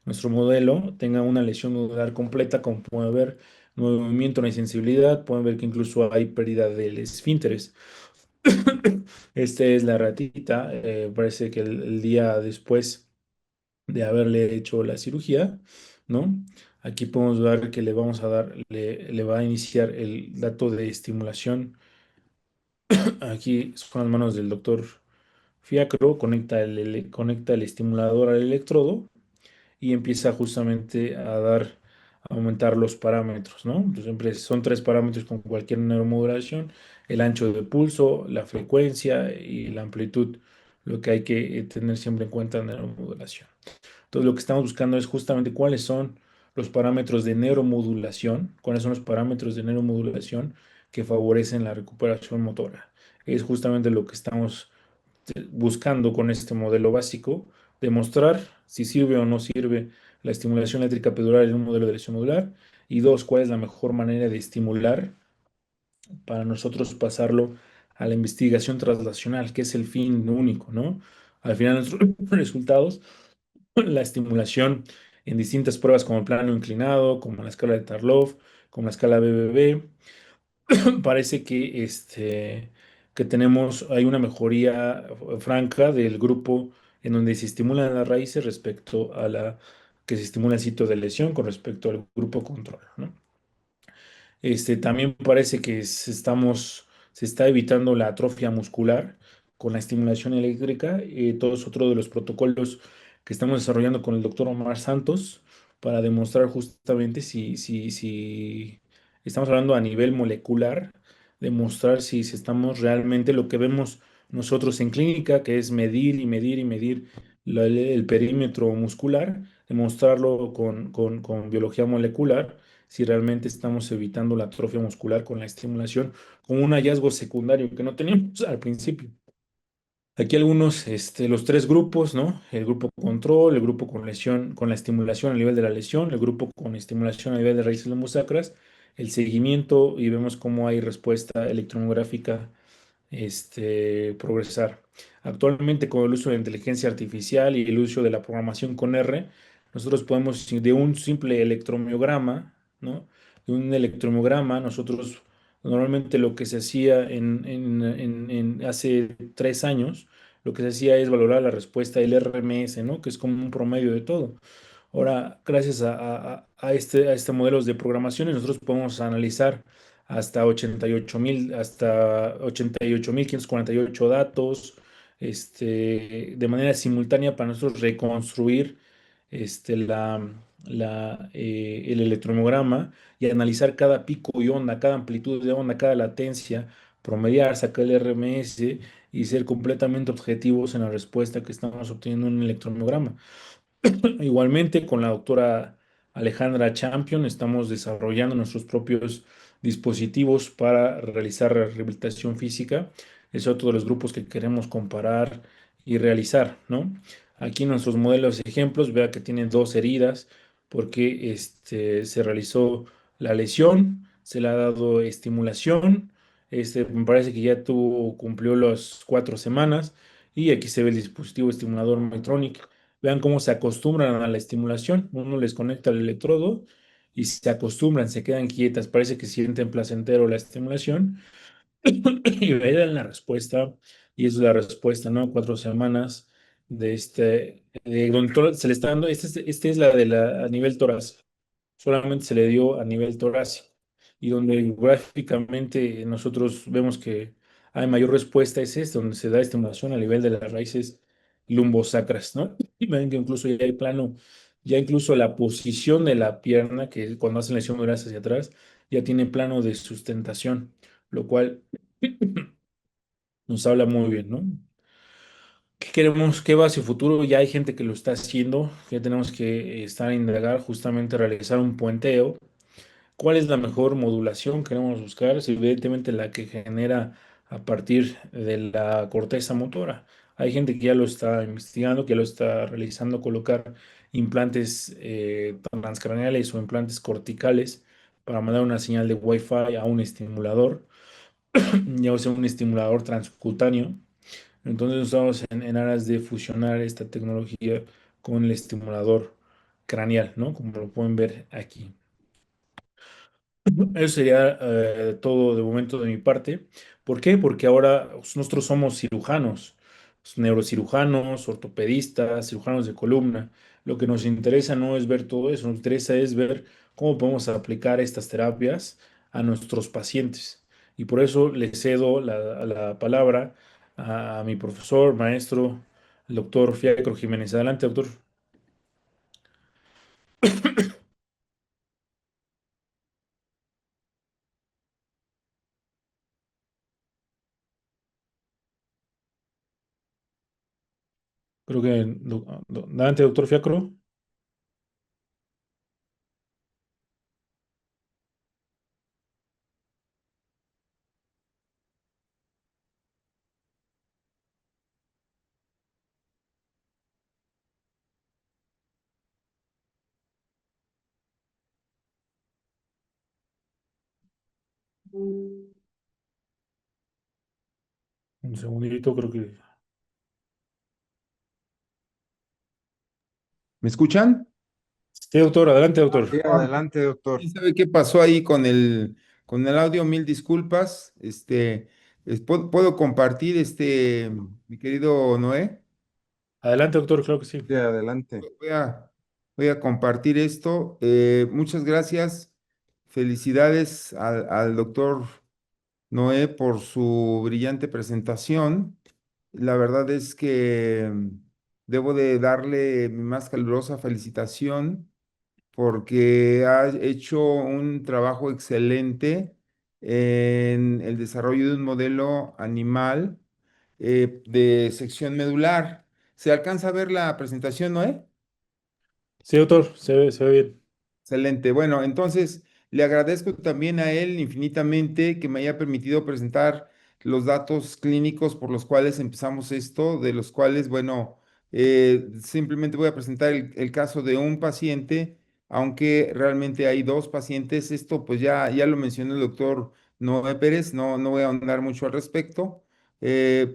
nuestro modelo tenga una lesión nodular completa, como pueden ver, no hay movimiento, no hay sensibilidad, pueden ver que incluso hay pérdida del esfínteres. Es la ratita, parece que el día después de haberle hecho la cirugía, ¿no? Aquí podemos ver que le vamos a dar, le va a iniciar el dato de estimulación. Aquí son las manos del doctor Fiacro, conecta el estimulador al electrodo y empieza justamente a aumentar los parámetros, ¿no? Entonces, siempre son tres parámetros con cualquier neuromodulación: el ancho de pulso, la frecuencia y la amplitud, lo que hay que tener siempre en cuenta en neuromodulación. Entonces, lo que estamos buscando es justamente cuáles son los parámetros de neuromodulación, cuáles son los parámetros de neuromodulación que favorecen la recuperación motora. Es justamente lo que estamos buscando con este modelo básico, demostrar si sirve o no sirve la estimulación eléctrica epidural en un modelo de lesión modular, y dos, cuál es la mejor manera de estimular para nosotros pasarlo a la investigación translacional, que es el fin único, ¿no? Al final, nuestros resultados, la estimulación en distintas pruebas como el plano inclinado, como la escala de Tarlov, como la escala BBB, parece que tenemos, hay una mejoría franca del grupo en donde se estimulan las raíces respecto a la que se estimula el sitio de lesión con respecto al grupo control, ¿no? También parece que se está evitando la atrofia muscular con la estimulación eléctrica. Todo es otro de los protocolos que estamos desarrollando con el doctor Omar Santos para demostrar justamente si estamos hablando a nivel molecular, demostrar si estamos realmente lo que vemos nosotros en clínica, que es medir y medir y medir el perímetro muscular, demostrarlo con biología molecular si realmente estamos evitando la atrofia muscular con la estimulación, como un hallazgo secundario que no teníamos al principio. Aquí algunos, los tres grupos, ¿no? El grupo control, el grupo con lesión, con la estimulación a nivel de la lesión, el grupo con estimulación a nivel de raíces lumbosacras, el seguimiento, y vemos cómo hay respuesta electromiográfica progresar. Actualmente, con el uso de inteligencia artificial y el uso de la programación con R, nosotros podemos, de un simple electromiograma, ¿no? De un electromiograma, nosotros normalmente lo que se hacía hace 3 años, lo que se hacía es valorar la respuesta del RMS, ¿no? Que es como un promedio de todo. Ahora, gracias a este modelos de programación, nosotros podemos analizar hasta 88.548 datos, de manera simultánea para nosotros reconstruir este, la, el electromiograma y analizar cada pico y onda, cada amplitud de onda, cada latencia, promediar, sacar el RMS y ser completamente objetivos en la respuesta que estamos obteniendo en un electromiograma. Igualmente, con la doctora Alejandra Champion estamos desarrollando nuestros propios dispositivos para realizar rehabilitación física. Es otro de los grupos que queremos comparar y realizar, ¿no? Aquí nuestros modelos ejemplos, vea que tiene dos heridas porque se realizó la lesión, se le ha dado estimulación, me parece que ya cumplió las 4 semanas, y aquí se ve el dispositivo estimulador Medtronic. Vean cómo se acostumbran a la estimulación. Uno les conecta el electrodo y se acostumbran, se quedan quietas. Parece que sienten placentero la estimulación y vean la respuesta. Y esa es la respuesta, ¿no? 4 semanas de donde se le está dando. Esta es la de la a nivel torácico. Solamente se le dio a nivel torácico. Y donde gráficamente nosotros vemos que hay mayor respuesta es donde se da estimulación a nivel de las raíces lumbosacras, ¿no? Y ven que incluso ya hay plano, ya incluso la posición de la pierna, que cuando hacen lesión de hacia atrás, ya tiene plano de sustentación, lo cual nos habla muy bien, ¿no? ¿Qué queremos? ¿Qué va hacia el futuro? Ya hay gente que lo está haciendo, ya tenemos que estar a indagar, justamente realizar un puenteo. ¿Cuál es la mejor modulación que queremos buscar? Es evidentemente la que genera a partir de la corteza motora. Hay gente que ya lo está investigando, que ya lo está realizando, colocar implantes transcraneales o implantes corticales para mandar una señal de Wi-Fi a un estimulador, ya sea un estimulador transcutáneo. Entonces estamos en aras de fusionar esta tecnología con el estimulador craneal, ¿no? Como lo pueden ver aquí. Eso sería todo de momento de mi parte. ¿Por qué? Porque ahora nosotros somos cirujanos, neurocirujanos, ortopedistas, cirujanos de columna. lo que nos interesa no es ver todo eso, nos interesa es ver cómo podemos aplicar estas terapias a nuestros pacientes. Y por eso le cedo la palabra a mi profesor, maestro, el doctor Fiacro Jiménez. Adelante, doctor. Creo que, adelante, doctor Fiacro. Un segundito, creo que. ¿Me escuchan? Sí, doctor, adelante, doctor. Sí, Ah, adelante, doctor. ¿quién sabe qué pasó ahí con el audio? Mil disculpas. ¿Puedo compartir, mi querido Noé? Adelante, doctor, claro que sí. Sí, adelante. Voy a, voy a compartir esto. Muchas gracias. Felicidades al doctor Noé por su brillante presentación. La verdad es que debo de darle mi más calurosa felicitación porque ha hecho un trabajo excelente en el desarrollo de un modelo animal de sección medular. ¿Se alcanza a ver la presentación, Noé? Sí, doctor, se ve bien. Excelente. Bueno, entonces le agradezco también a él infinitamente que me haya permitido presentar los datos clínicos por los cuales empezamos esto, de los cuales, bueno, simplemente voy a presentar el caso de un paciente, aunque realmente hay dos pacientes. Esto pues ya lo mencionó el doctor Noé Pérez, no voy a ahondar mucho al respecto.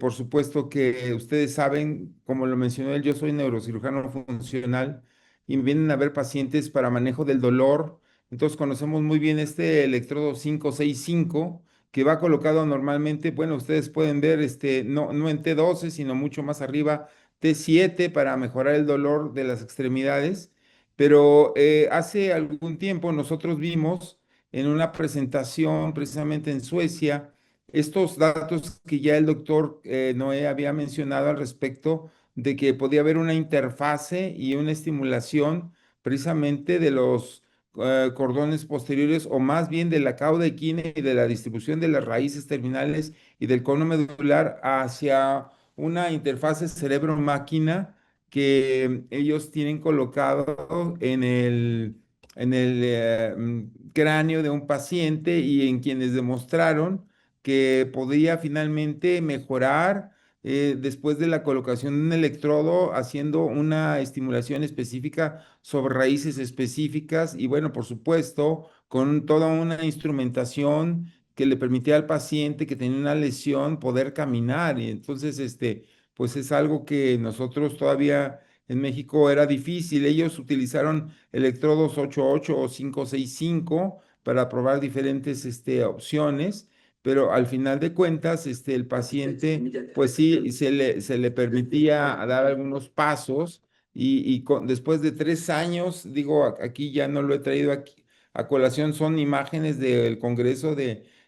Por supuesto que ustedes saben, como lo mencionó él, yo soy neurocirujano funcional y vienen a ver pacientes para manejo del dolor. Entonces conocemos muy bien este electrodo 565 que va colocado normalmente, bueno, ustedes pueden ver, no en T12, sino mucho más arriba, T7 para mejorar el dolor de las extremidades. Pero hace algún tiempo nosotros vimos en una presentación precisamente en Suecia estos datos que ya el doctor Noé había mencionado al respecto de que podía haber una interfase y una estimulación precisamente de los cordones posteriores o más bien de la cauda equina y de la distribución de las raíces terminales y del cono medular hacia una interfase cerebro-máquina que ellos tienen colocado en el cráneo de un paciente y en quienes demostraron que podía finalmente mejorar después de la colocación de un electrodo, haciendo una estimulación específica sobre raíces específicas y bueno, por supuesto, con toda una instrumentación que le permitía al paciente que tenía una lesión poder caminar. Y entonces, pues es algo que nosotros todavía en México era difícil. Ellos utilizaron electrodos 8.8 o 5.65 para probar diferentes, opciones, pero al final de cuentas, el paciente, pues sí, se le permitía dar algunos pasos y después de 3 años, digo, aquí ya no lo he traído aquí a colación, son imágenes del Congreso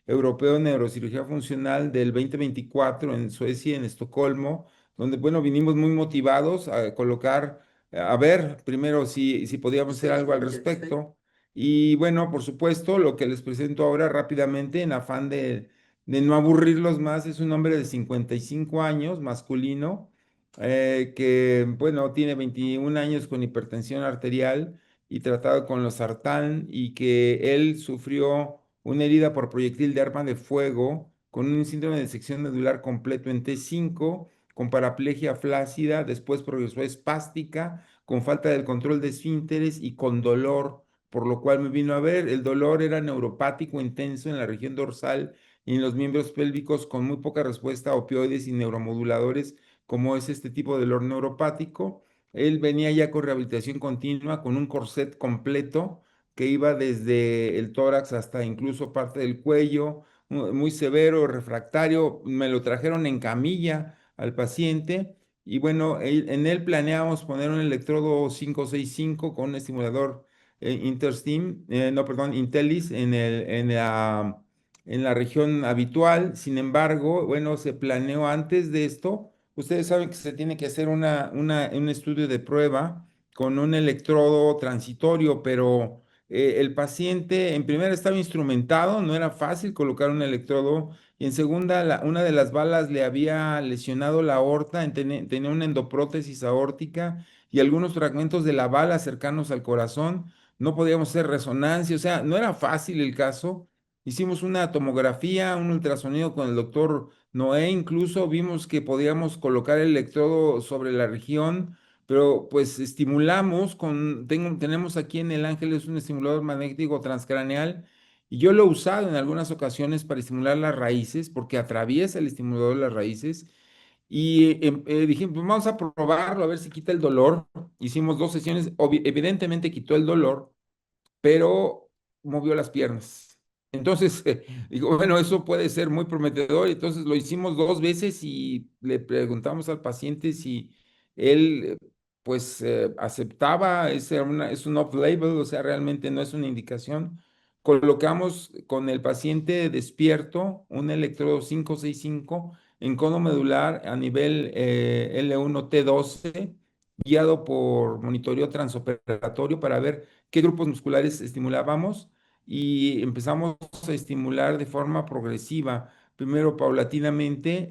Europeo de Neurocirugía Funcional del 2024 en Suecia, en Estocolmo, donde, bueno, vinimos muy motivados a colocar, a ver primero si podíamos hacer algo al respecto. Y bueno, por supuesto, lo que les presento ahora rápidamente, en afán de no aburrirlos más, es un hombre de 55 años, masculino, que, bueno, tiene 21 años con hipertensión arterial y tratado con los sartán y que él sufrió una herida por proyectil de arma de fuego con un síndrome de sección medular completo en T5, con paraplegia flácida, después progresó a espástica, con falta del control de esfínteres y con dolor, por lo cual me vino a ver. El dolor era neuropático intenso en la región dorsal y en los miembros pélvicos con muy poca respuesta a opioides y neuromoduladores, como es este tipo de dolor neuropático. Él venía ya con rehabilitación continua, con un corset completo que iba desde el tórax hasta incluso parte del cuello, muy severo, refractario. Me lo trajeron en camilla al paciente Y bueno, en él planeamos poner un electrodo 565 con un estimulador Interstim, no, perdón, Intellis en la región habitual. Sin embargo, bueno, se planeó antes de esto. Ustedes saben que se tiene que hacer un estudio de prueba con un electrodo transitorio, pero el paciente en primera estaba instrumentado, no era fácil colocar un electrodo y en segunda, una de las balas le había lesionado la aorta, tenía una endoprótesis aórtica y algunos fragmentos de la bala cercanos al corazón. No podíamos hacer resonancia, o sea, no era fácil el caso. Hicimos una tomografía, un ultrasonido con el doctor Noé, incluso vimos que podíamos colocar el electrodo sobre la región, pero pues estimulamos tenemos aquí en el Ángeles un estimulador magnético transcraneal y yo lo he usado en algunas ocasiones para estimular las raíces, porque atraviesa el estimulador las raíces. Y dijimos, pues vamos a probarlo, a ver si quita el dolor. Hicimos 2 sesiones, evidentemente quitó el dolor, pero movió las piernas. Entonces, digo, bueno, eso puede ser muy prometedor. Entonces lo hicimos 2 veces y le preguntamos al paciente si él, pues, aceptaba, es un off-label, o sea, realmente no es una indicación. Colocamos con el paciente despierto un electrodo 565 en cono medular a nivel L1T12, guiado por monitoreo transoperatorio para ver qué grupos musculares estimulábamos y empezamos a estimular de forma progresiva, primero paulatinamente,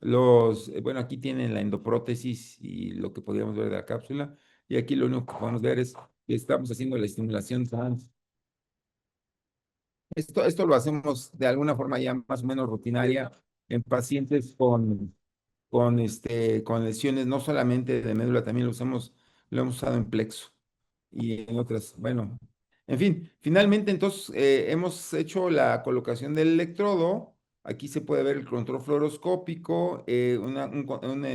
bueno, aquí tienen la endoprótesis y lo que podíamos ver de la cápsula, y aquí lo único que podemos ver es que estamos haciendo la estimulación trans. Esto lo hacemos de alguna forma ya más o menos rutinaria en pacientes con lesiones no solamente de médula, también lo hemos usado en plexo y en otras. Bueno, en fin, finalmente entonces hemos hecho la colocación del electrodo. Aquí se puede ver el control fluoroscópico,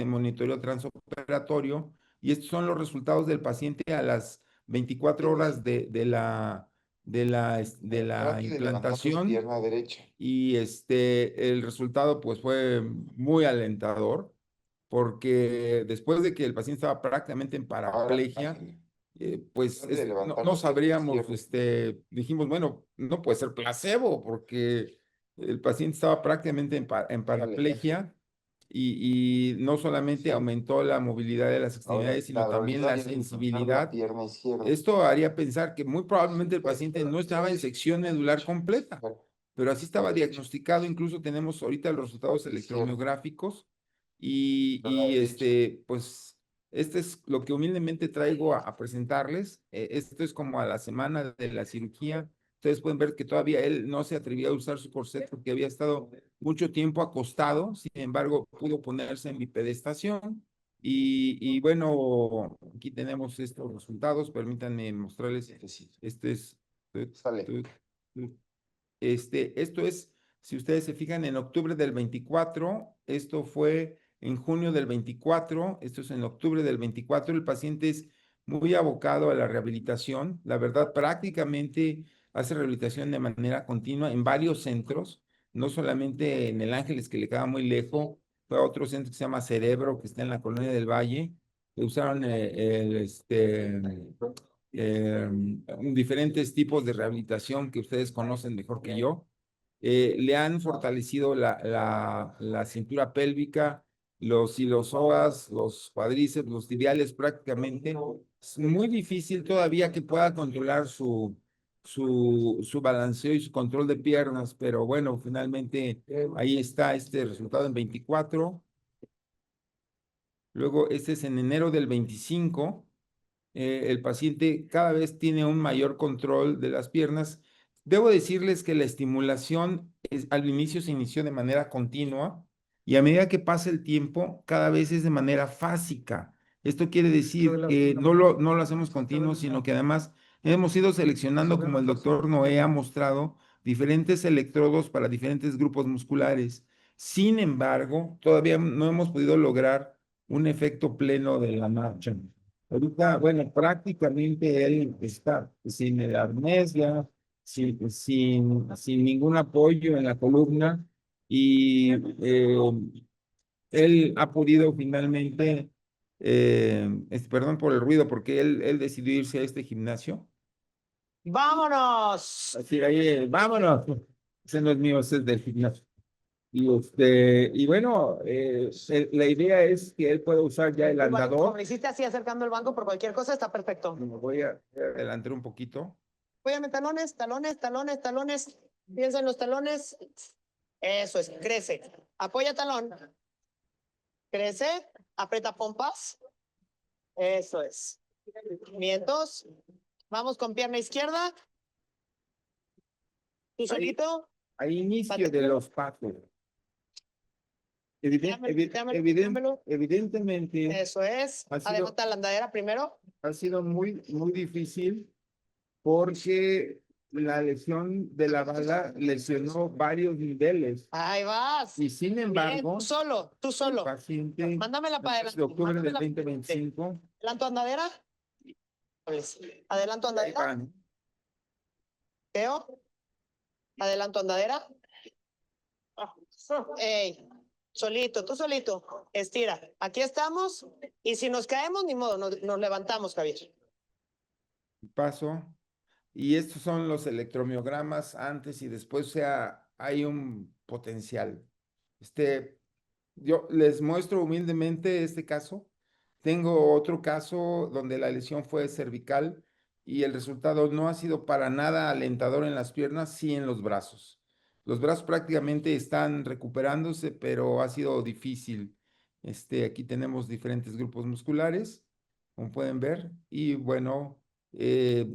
monitoreo transoperatorio, y estos son los resultados del paciente a las 24 horas de la implantación. Pierna derecha. Y el resultado pues fue muy alentador, porque después de que el paciente estaba prácticamente en Ahora, paraplegia, bájale. pues Trate de no levantar no la pierna sabríamos, izquierda. dijimos, bueno, no puede ser placebo, porque el paciente estaba prácticamente en paraplegia y no solamente Sí. aumentó la movilidad de las Ahora, extremidades, sino la también gravedad la viene de levantar la sensibilidad. pierna izquierda. Esto haría pensar que muy probablemente el Pues, paciente no estaba en sección medular completa, bueno, pero así estaba derecha. diagnosticado. Incluso tenemos ahorita los resultados Izquierda. electromiográficos La derecha. pues este es lo que humildemente traigo a presentarles. Esto es como a la semana de la cirugía. Ustedes pueden ver que todavía él no se atrevía a usar su corset porque había estado mucho tiempo acostado. Sin embargo, pudo ponerse en bipedestación. Y bueno, aquí tenemos estos resultados. Permítanme mostrarles. Este es. Sale. Esto es, si ustedes se fijan, en octubre del 24, esto fue en junio del 24, esto es en octubre del 24, el paciente es muy abocado a la rehabilitación, la verdad prácticamente hace rehabilitación de manera continua en varios centros, no solamente en el Ángeles que le queda muy lejos, fue a otro centro que se llama Cerebro, que está en la Colonia del Valle, que usaron eh, diferentes tipos de rehabilitación que ustedes conocen mejor que yo. Le han fortalecido la cintura pélvica, los iliopsoas, los cuádriceps, los tibiales prácticamente. Es muy difícil todavía que pueda controlar su balanceo y su control de piernas, pero bueno, finalmente ahí está este resultado en 24. Luego, este es en enero del 25. El paciente cada vez tiene un mayor control de las piernas. Debo decirles que la estimulación al inicio se inició de manera continua y a medida que pasa el tiempo, cada vez es de manera fásica. Esto quiere decir que no lo hacemos continuo, sino que además hemos ido seleccionando, como el doctor Noé ha mostrado, diferentes electrodos para diferentes grupos musculares. Sin embargo, todavía no hemos podido lograr un efecto pleno de la marcha. Ahorita, bueno, prácticamente él está sin el arnés ya, sin ningún apoyo en la columna y él ha podido finalmente, perdón por el ruido, porque él decidió irse a este gimnasio. ¡Vámonos! Así, ahí, vámonos. Ese no es mío, ese es del gimnasio. Y bueno, la idea es que él pueda usar ya el Igualito, como andador. lo hiciste así acercando el banco por cualquier cosa, está perfecto. Me voy a adelantar un poquito. Óyame, talones, talones, talones, talones. Piensa en los talones. Eso es, crece. Apoya talón. Crece, aprieta pompas. Eso es. Vientos. Vamos con pierna izquierda. Tú solito. Al inicio de los pasos. Dámelo. Evidentemente Eso es. Ha sido- Adelanta la andadera primero. ha sido muy, muy difícil porque la lesión de la bala lesionó varios niveles Ahí vas. y sin Bien, embargo, tú solo. el paciente Mándamela para de adelante. octubre del Mándamela. 2025 Adelanto andadera. Adelanto andadera. Teo. Adelanto andadera. Ey, solito, tú solito. Estira. Aquí estamos. Y si nos caemos, ni modo, nos levantamos, Javier. paso. Y estos son los electromiogramas antes y después, o sea, hay un potencial. Yo les muestro humildemente este caso. Tengo otro caso donde la lesión fue cervical y el resultado no ha sido para nada alentador en las piernas, sí en los brazos. Los brazos prácticamente están recuperándose, pero ha sido difícil. Aquí tenemos diferentes grupos musculares, como pueden ver, y bueno, eh,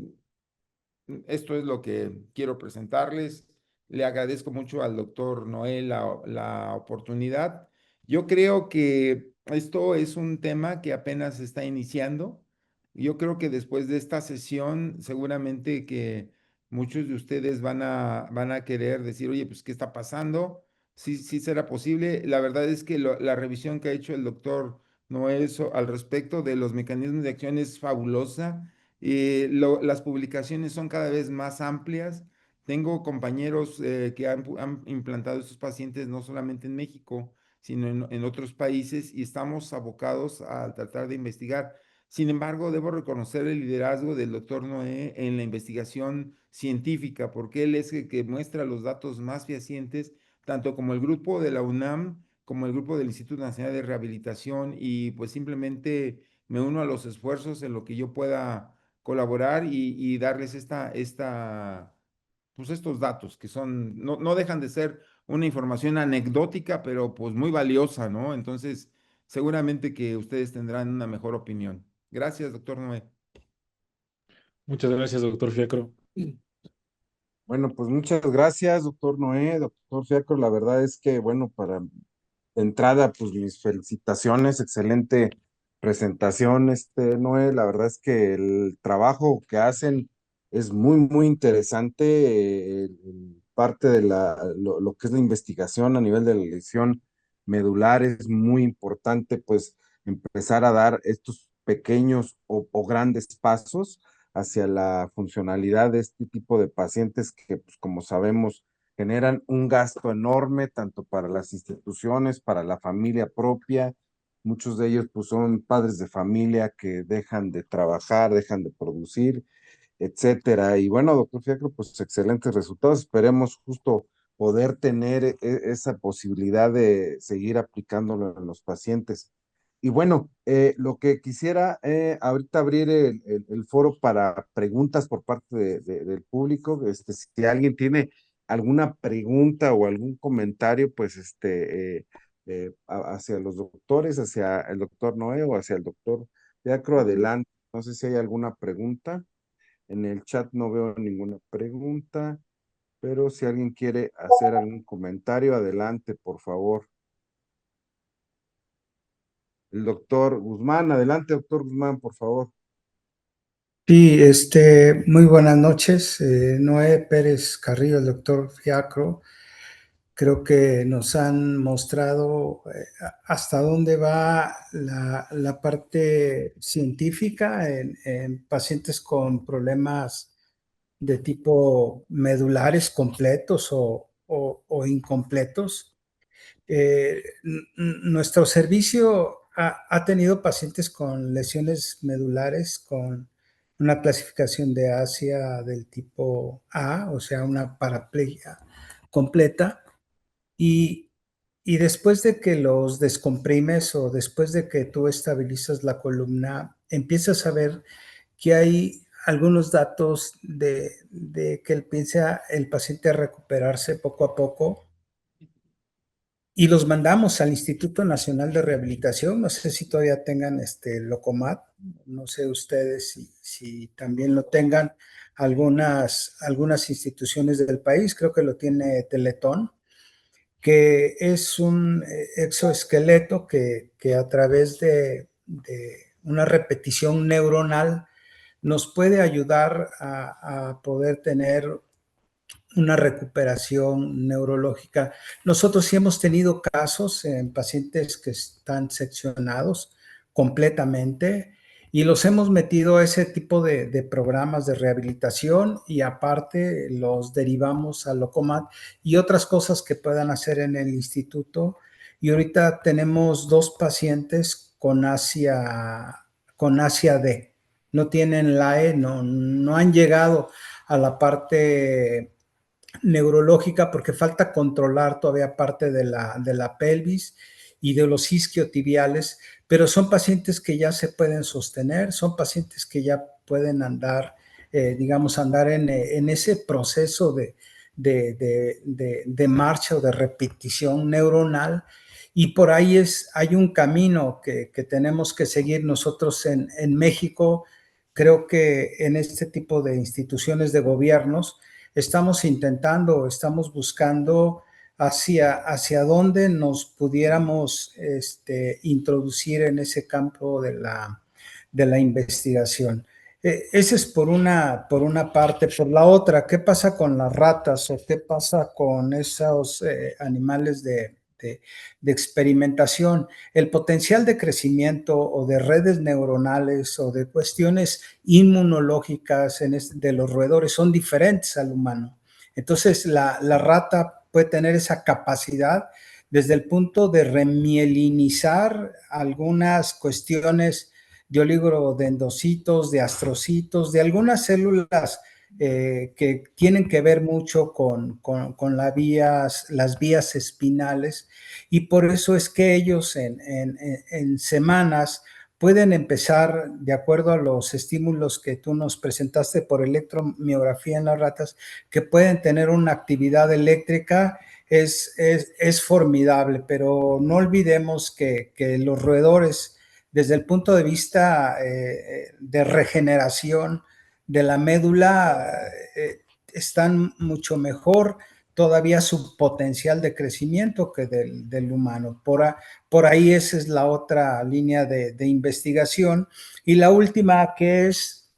esto es lo que quiero presentarles. Le agradezco mucho al doctor Noé la oportunidad. Yo creo que esto es un tema que apenas se está iniciando. Yo creo que después de esta sesión, seguramente que muchos de ustedes van a querer decir, oye, pues, ¿qué está pasando? Sí, sí será posible. La verdad es que la revisión que ha hecho el doctor Noé al respecto de los mecanismos de acción es fabulosa. Las publicaciones son cada vez más amplias. Tengo compañeros que han implantado estos pacientes no solamente en México, sino en otros países y estamos abocados a tratar de investigar. Sin embargo, debo reconocer el liderazgo del doctor Noé en la investigación científica, porque él es el que muestra los datos más fehacientes, tanto como el grupo de la UNAM, como el grupo del Instituto Nacional de Rehabilitación, y pues simplemente me uno a los esfuerzos en lo que yo pueda colaborar y darles pues estos datos que son, no dejan de ser una información anecdótica, pero pues muy valiosa, ¿no? Entonces, seguramente que ustedes tendrán una mejor opinión. Gracias, doctor Noé. Muchas gracias, doctor Fiacro. Bueno, pues muchas gracias, doctor Noé, doctor Fiacro. La verdad es que, bueno, para de entrada, pues mis felicitaciones, excelente presentación, Noé. La verdad es que el trabajo que hacen es muy, muy interesante. Parte de lo que es la investigación a nivel de la lesión medular es muy importante, pues empezar a dar estos pequeños o grandes pasos hacia la funcionalidad de este tipo de pacientes que, pues, como sabemos, generan un gasto enorme tanto para las instituciones, para la familia propia. Muchos de ellos pues son padres de familia que dejan de trabajar, dejan de producir, etcétera. Y bueno, doctor Fiacro, pues excelentes resultados. Esperemos justo poder tener esa posibilidad de seguir aplicándolo en los pacientes. Y bueno, lo que quisiera ahorita abrir el foro para preguntas por parte del público. Si alguien tiene alguna pregunta o algún comentario, pues hacia los doctores, hacia el doctor Noé o hacia el doctor Fiacro, adelante. No sé si hay alguna pregunta. En el chat no veo ninguna pregunta, pero si alguien quiere hacer algún comentario, adelante, por favor. El doctor Guzmán, adelante, doctor Guzmán, por favor. Sí, muy buenas noches. Noé Pérez Carrillo, el doctor Fiacro. Creo que nos han mostrado hasta dónde va la parte científica en pacientes con problemas de tipo medulares completos o incompletos. Nuestro servicio ha tenido pacientes con lesiones medulares con una clasificación de Asia del tipo A, o sea, una paraplegia completa. Y, y después de que los descomprimes o después de que tú estabilizas la columna, empiezas a ver que hay algunos datos de que empieza el paciente a recuperarse poco a poco y los mandamos al Instituto Nacional de Rehabilitación. No sé si todavía tengan este Locomat, no sé ustedes si también lo tengan algunas instituciones del país, creo que lo tiene Teletón, que es un exoesqueleto que a través de una repetición neuronal nos puede ayudar a poder tener una recuperación neurológica. Nosotros sí hemos tenido casos en pacientes que están seccionados completamente y los hemos metido a ese tipo de programas de rehabilitación y aparte los derivamos a Locomat y otras cosas que puedan hacer en el instituto. Y ahorita tenemos 2 pacientes con Asia D. No tienen LAE, no han llegado a la parte neurológica porque falta controlar todavía parte de la pelvis y de los isquiotibiales, pero son pacientes que ya se pueden sostener, son pacientes que ya pueden andar, digamos, andar en ese proceso de marcha o de repetición neuronal. Y por ahí hay un camino que tenemos que seguir nosotros en México. Creo que en este tipo de instituciones de gobiernos, estamos buscando hacia dónde nos pudiéramos introducir en ese campo de la investigación. Ese es por una parte. Por la otra, ¿qué pasa con las ratas o qué pasa con esos animales de experimentación? El potencial de crecimiento o de redes neuronales o de cuestiones inmunológicas de los roedores son diferentes al humano. Entonces, la rata puede tener esa capacidad desde el punto de remielinizar algunas cuestiones de oligodendrocitos, de astrocitos, de algunas células que tienen que ver mucho con las vías espinales, y por eso es que ellos en semanas pueden empezar, de acuerdo a los estímulos que tú nos presentaste por electromiografía en las ratas, que pueden tener una actividad eléctrica. Es formidable, pero no olvidemos que los roedores, desde el punto de vista de regeneración de la médula, están mucho mejor todavía su potencial de crecimiento que del humano. Por ahí esa es la otra línea de investigación. Y la última, que es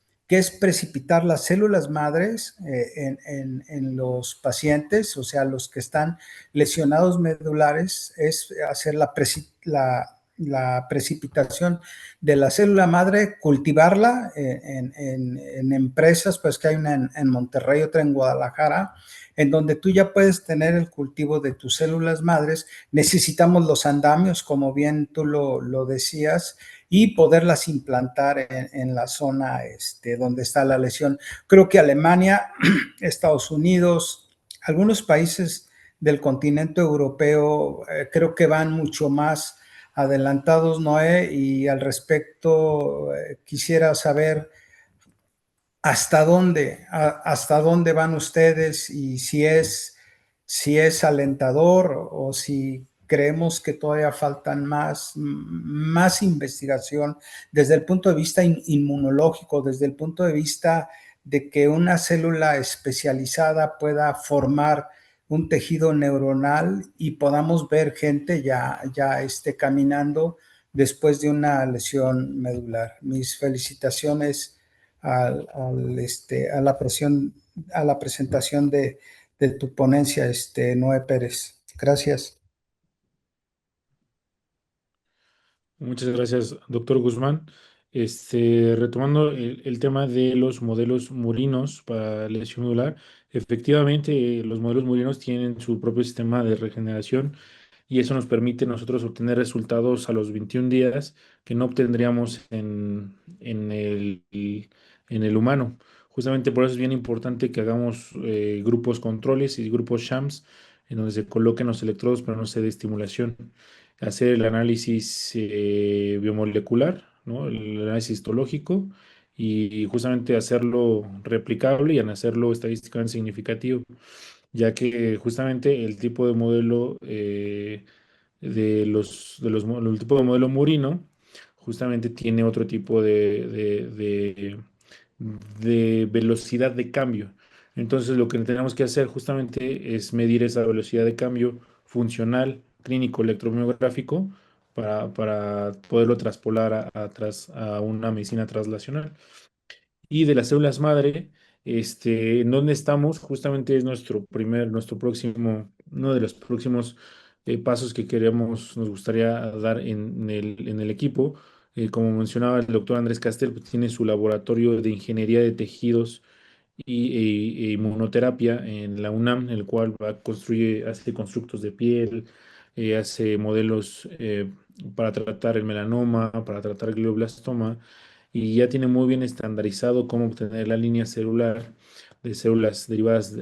precipitar las células madres en los pacientes, o sea, los que están lesionados medulares, es hacer la precipitación de la célula madre, cultivarla en empresas, pues que hay una en Monterrey, otra en Guadalajara, en donde tú ya puedes tener el cultivo de tus células madres. Necesitamos los andamios, como bien tú lo decías, y poderlas implantar en la zona donde está la lesión. Creo que Alemania, Estados Unidos, algunos países del continente europeo, creo que van mucho más adelantados, Noé, y al respecto quisiera saber hasta dónde van ustedes y si es alentador o si creemos que todavía faltan más investigación desde el punto de vista inmunológico, desde el punto de vista de que una célula especializada pueda formar un tejido neuronal y podamos ver gente ya caminando después de una lesión medular. Mis felicitaciones a la presentación de tu ponencia, Noé Pérez. Gracias. Muchas gracias, doctor Guzmán. Retomando el tema de los modelos murinos para lesión medular, efectivamente los modelos murinos tienen su propio sistema de regeneración y eso nos permite nosotros obtener resultados a los 21 días que no obtendríamos en el humano. Justamente por eso es bien importante que hagamos grupos controles y grupos shams en donde se coloquen los electrodos pero no se dé estimulación. Hacer el análisis biomolecular, ¿no? El análisis histológico y justamente hacerlo replicable y en hacerlo estadísticamente significativo, ya que justamente el tipo de modelo el tipo de modelo murino justamente tiene otro tipo de velocidad de cambio. Entonces lo que tenemos que hacer justamente es medir esa velocidad de cambio funcional, clínico, electromiográfico, para poderlo traspolar a una medicina translacional. Y de las células madre, en dónde estamos, justamente es nuestro próximo, uno de los próximos pasos que nos gustaría dar en el equipo. Como mencionaba el doctor Andrés Castel, pues, tiene su laboratorio de ingeniería de tejidos e inmunoterapia en la UNAM, en el cual hace constructos de piel, hace modelos para tratar el melanoma, para tratar el glioblastoma, y ya tiene muy bien estandarizado cómo obtener la línea celular de células derivadas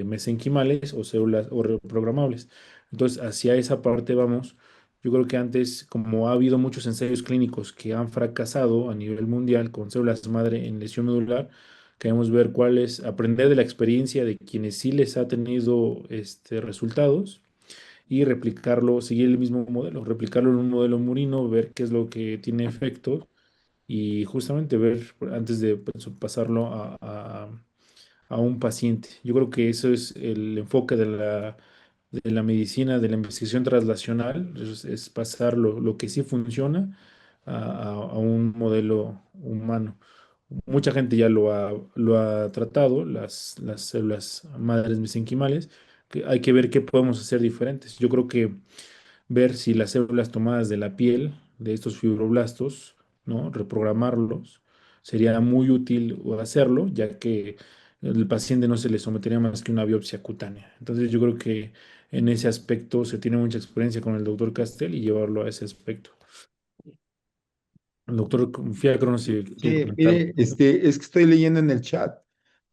mesenquimales o células o reprogramables. Entonces, hacia esa parte vamos. Yo creo que antes, como ha habido muchos ensayos clínicos que han fracasado a nivel mundial con células madre en lesión medular, queremos ver aprender de la experiencia de quienes sí les ha tenido resultados y replicarlo, seguir el mismo modelo, replicarlo en un modelo murino, ver qué es lo que tiene efecto y justamente ver antes de pasarlo a un paciente. Yo creo que eso es el enfoque de la medicina, de la investigación translacional, es pasar lo que sí funciona a un modelo humano. Mucha gente ya lo ha tratado, las células madres mesenquimales, que hay que ver qué podemos hacer diferentes. Yo creo que ver si las células tomadas de la piel de estos fibroblastos, ¿no? Reprogramarlos, sería muy útil hacerlo, ya que el paciente no se le sometería más que una biopsia cutánea. Entonces yo creo que en ese aspecto se tiene mucha experiencia con el doctor Castel y llevarlo a ese aspecto. El doctor Fiacro, no sé si quiere Sí, comentar. mire, es que estoy leyendo en el chat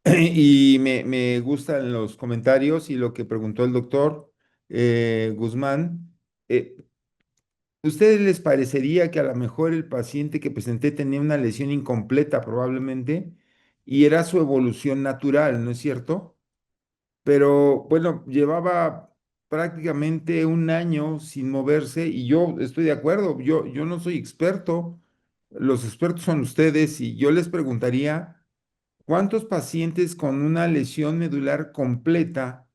y me gustan los comentarios y lo que preguntó el doctor Guzmán. Eh, ¿Ustedes les parecería que a lo mejor el paciente que presenté tenía una lesión incompleta probablemente y era su evolución natural, ¿no es cierto? Pero bueno, llevaba prácticamente un año sin moverse y yo estoy de acuerdo, yo no soy experto, los expertos son ustedes y yo les preguntaría, ¿cuántos pacientes con una lesión medular completa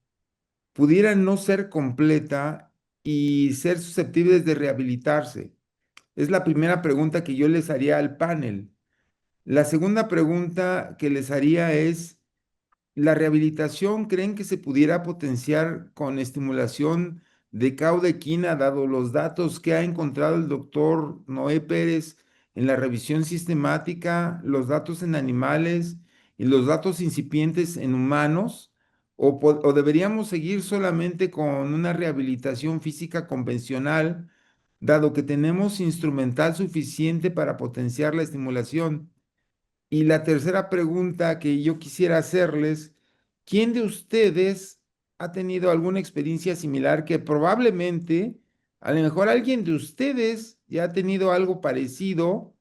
pudieran no ser completa y ser susceptibles de rehabilitarse? Es la primera pregunta que yo les haría al panel. La segunda pregunta que les haría es, ¿la rehabilitación creen que se pudiera potenciar con estimulación de caudequina, dado los datos que ha encontrado el doctor Noé Pérez en la revisión sistemática, los datos en animales y los datos incipientes en humanos? ¿O deberíamos seguir solamente con una rehabilitación física convencional, dado que tenemos instrumental suficiente para potenciar la estimulación? Y la tercera pregunta que yo quisiera hacerles, ¿quién de ustedes ha tenido alguna experiencia similar que probablemente, a lo mejor alguien de ustedes ya ha tenido algo parecido?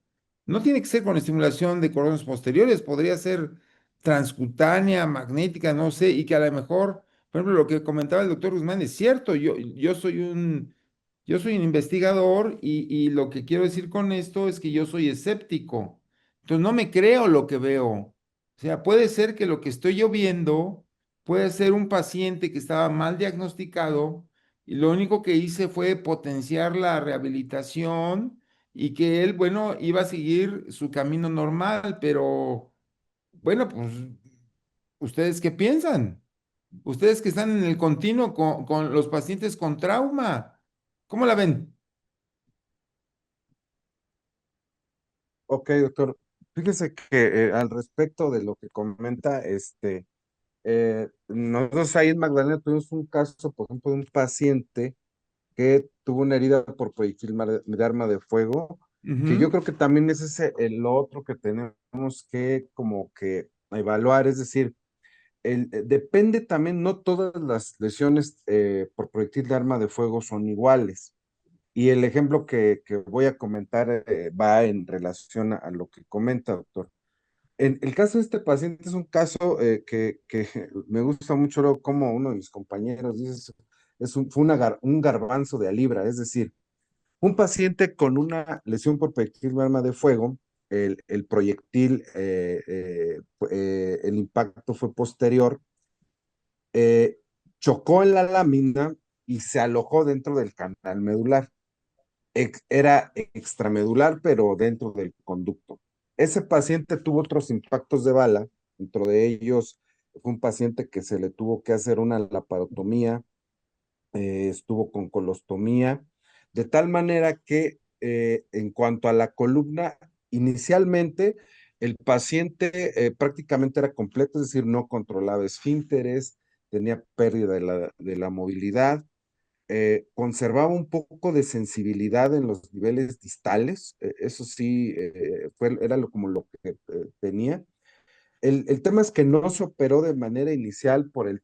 No tiene que ser con estimulación de cordones posteriores, podría ser transcutánea, magnética, no sé, y que a lo mejor, por ejemplo, lo que comentaba el doctor Guzmán es cierto, yo soy un investigador y lo que quiero decir con esto es que yo soy escéptico. Entonces no me creo lo que veo. O sea, puede ser que lo que estoy yo viendo puede ser un paciente que estaba mal diagnosticado y lo único que hice fue potenciar la rehabilitación y que él, bueno, iba a seguir su camino normal, pero bueno, pues, ¿ustedes qué piensan? Ustedes que están en el continuo con los pacientes con trauma, ¿cómo la ven? Ok, doctor. Fíjese que al respecto de lo que comenta, nosotros ahí en Magdalena tuvimos un caso, por ejemplo, de un paciente que tuvo una herida por proyectil de arma de fuego, que yo creo que también es el otro que tenemos que como que evaluar, es decir, depende también, no todas las lesiones por proyectil de arma de fuego son iguales. Y el ejemplo que voy a comentar va en relación a lo que comenta, doctor. En el caso de este paciente es un caso que me gusta mucho como uno de mis compañeros dice, fue un garbanzo de a libra, es decir, un paciente con una lesión por proyectil de arma de fuego, el proyectil, el impacto fue posterior, eh, chocó en la lámina y se alojó dentro del canal medular. Era extramedular, pero dentro del conducto. Ese paciente tuvo otros impactos de bala, dentro de ellos fue un paciente que se le tuvo que hacer una laparotomía, estuvo con colostomía, de tal manera que en cuanto a la columna, inicialmente el paciente prácticamente era completo, es decir, no controlaba esfínteres, tenía pérdida de la movilidad, conservaba un poco de sensibilidad en los niveles distales, eso sí, era como lo que tenía. El tema es que no se operó de manera inicial por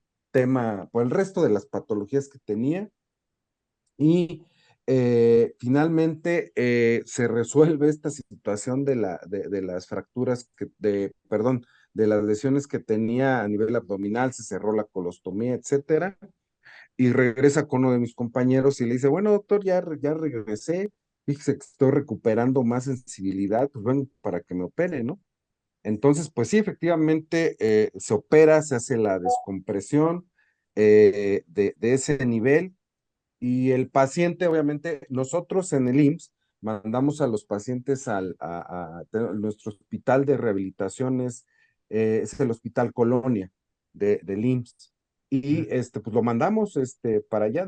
por el resto de las patologías que tenía y finalmente se resuelve esta situación de las fracturas, perdón, de las lesiones que tenía a nivel abdominal, se cerró la colostomía, etcétera, y regresa con uno de mis compañeros y le dice, bueno, doctor, ya regresé, fíjese que estoy recuperando más sensibilidad, pues bueno, para que me opere, ¿no? Entonces, pues sí, efectivamente, se opera, se hace la descompresión de ese nivel y el paciente, obviamente, nosotros en el IMSS mandamos a los pacientes nuestro hospital de rehabilitaciones, es el Hospital Colonia del IMSS. Y pues lo mandamos para allá.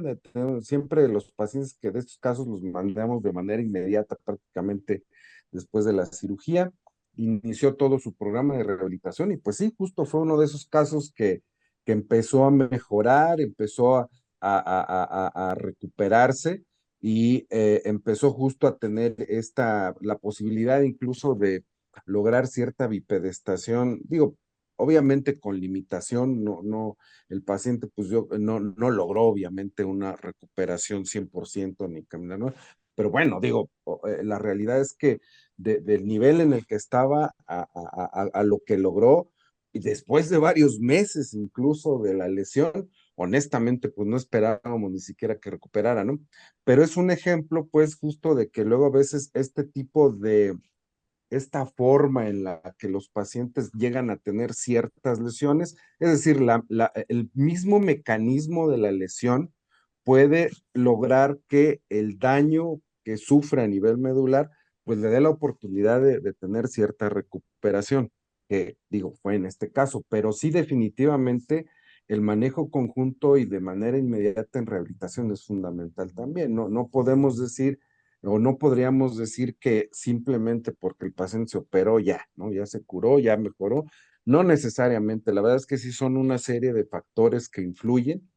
Siempre los pacientes que de estos casos los mandamos de manera inmediata, prácticamente después de la cirugía. Inició todo su programa de rehabilitación y pues sí, justo fue uno de esos casos que empezó a mejorar, empezó a recuperarse y empezó justo a tener la posibilidad incluso de lograr cierta bipedestación, digo, obviamente con limitación, el paciente pues no logró obviamente una recuperación 100% ni caminar, ¿no? Pero bueno, digo, la realidad es que del nivel en el que estaba a lo que logró, y después de varios meses incluso de la lesión, honestamente, pues no esperábamos ni siquiera que recuperara, ¿no? Pero es un ejemplo, pues, justo de que luego a veces esta forma en la que los pacientes llegan a tener ciertas lesiones, es decir, el mismo mecanismo de la lesión puede lograr que el daño que sufre a nivel medular, pues le dé la oportunidad de tener cierta recuperación, que digo, fue en este caso, pero sí definitivamente el manejo conjunto y de manera inmediata en rehabilitación es fundamental también. No podemos decir o no podríamos decir que simplemente porque el paciente se operó ya, ¿no? Ya se curó, ya mejoró. No necesariamente, la verdad es que sí son una serie de factores que influyen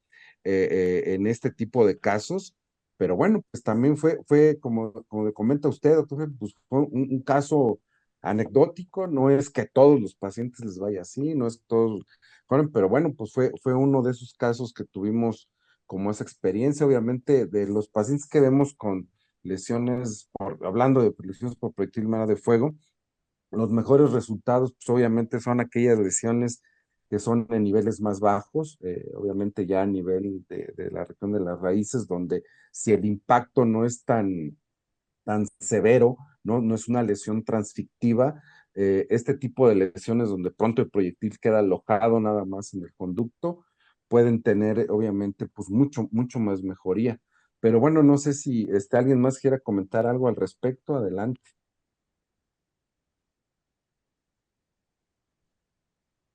en este tipo de casos, pero bueno, pues también fue como le comenta usted, doctor, pues fue un caso anecdótico, no es que a todos los pacientes les vaya así, no es que todos, pero bueno, pues fue uno de esos casos que tuvimos como esa experiencia, obviamente, de los pacientes que vemos con lesiones, hablando de lesiones por proyectil de arma de fuego, los mejores resultados, pues obviamente son aquellas lesiones que son en niveles más bajos, obviamente ya a nivel de la región de las raíces, donde si el impacto no es tan severo, no es una lesión transfictiva, este tipo de lesiones donde pronto el proyectil queda alojado nada más en el conducto, pueden tener obviamente pues mucho más mejoría. Pero bueno, no sé si alguien más quiera comentar algo al respecto, adelante.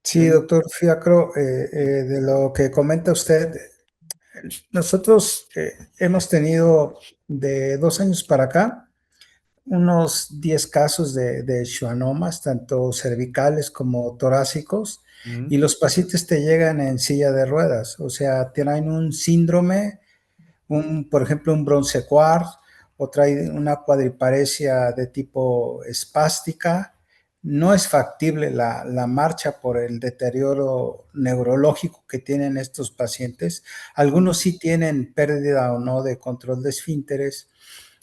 Sí, doctor Fiacro, de lo que comenta usted, nosotros hemos tenido de 2 años para acá unos 10 casos de schwannomas, tanto cervicales como torácicos, y los pacientes te llegan en silla de ruedas, o sea, tienen un síndrome por ejemplo, un bronce quartz, o trae una cuadriparesia de tipo espástica. No es factible la marcha por el deterioro neurológico que tienen estos pacientes. Algunos sí tienen pérdida o no de control de esfínteres.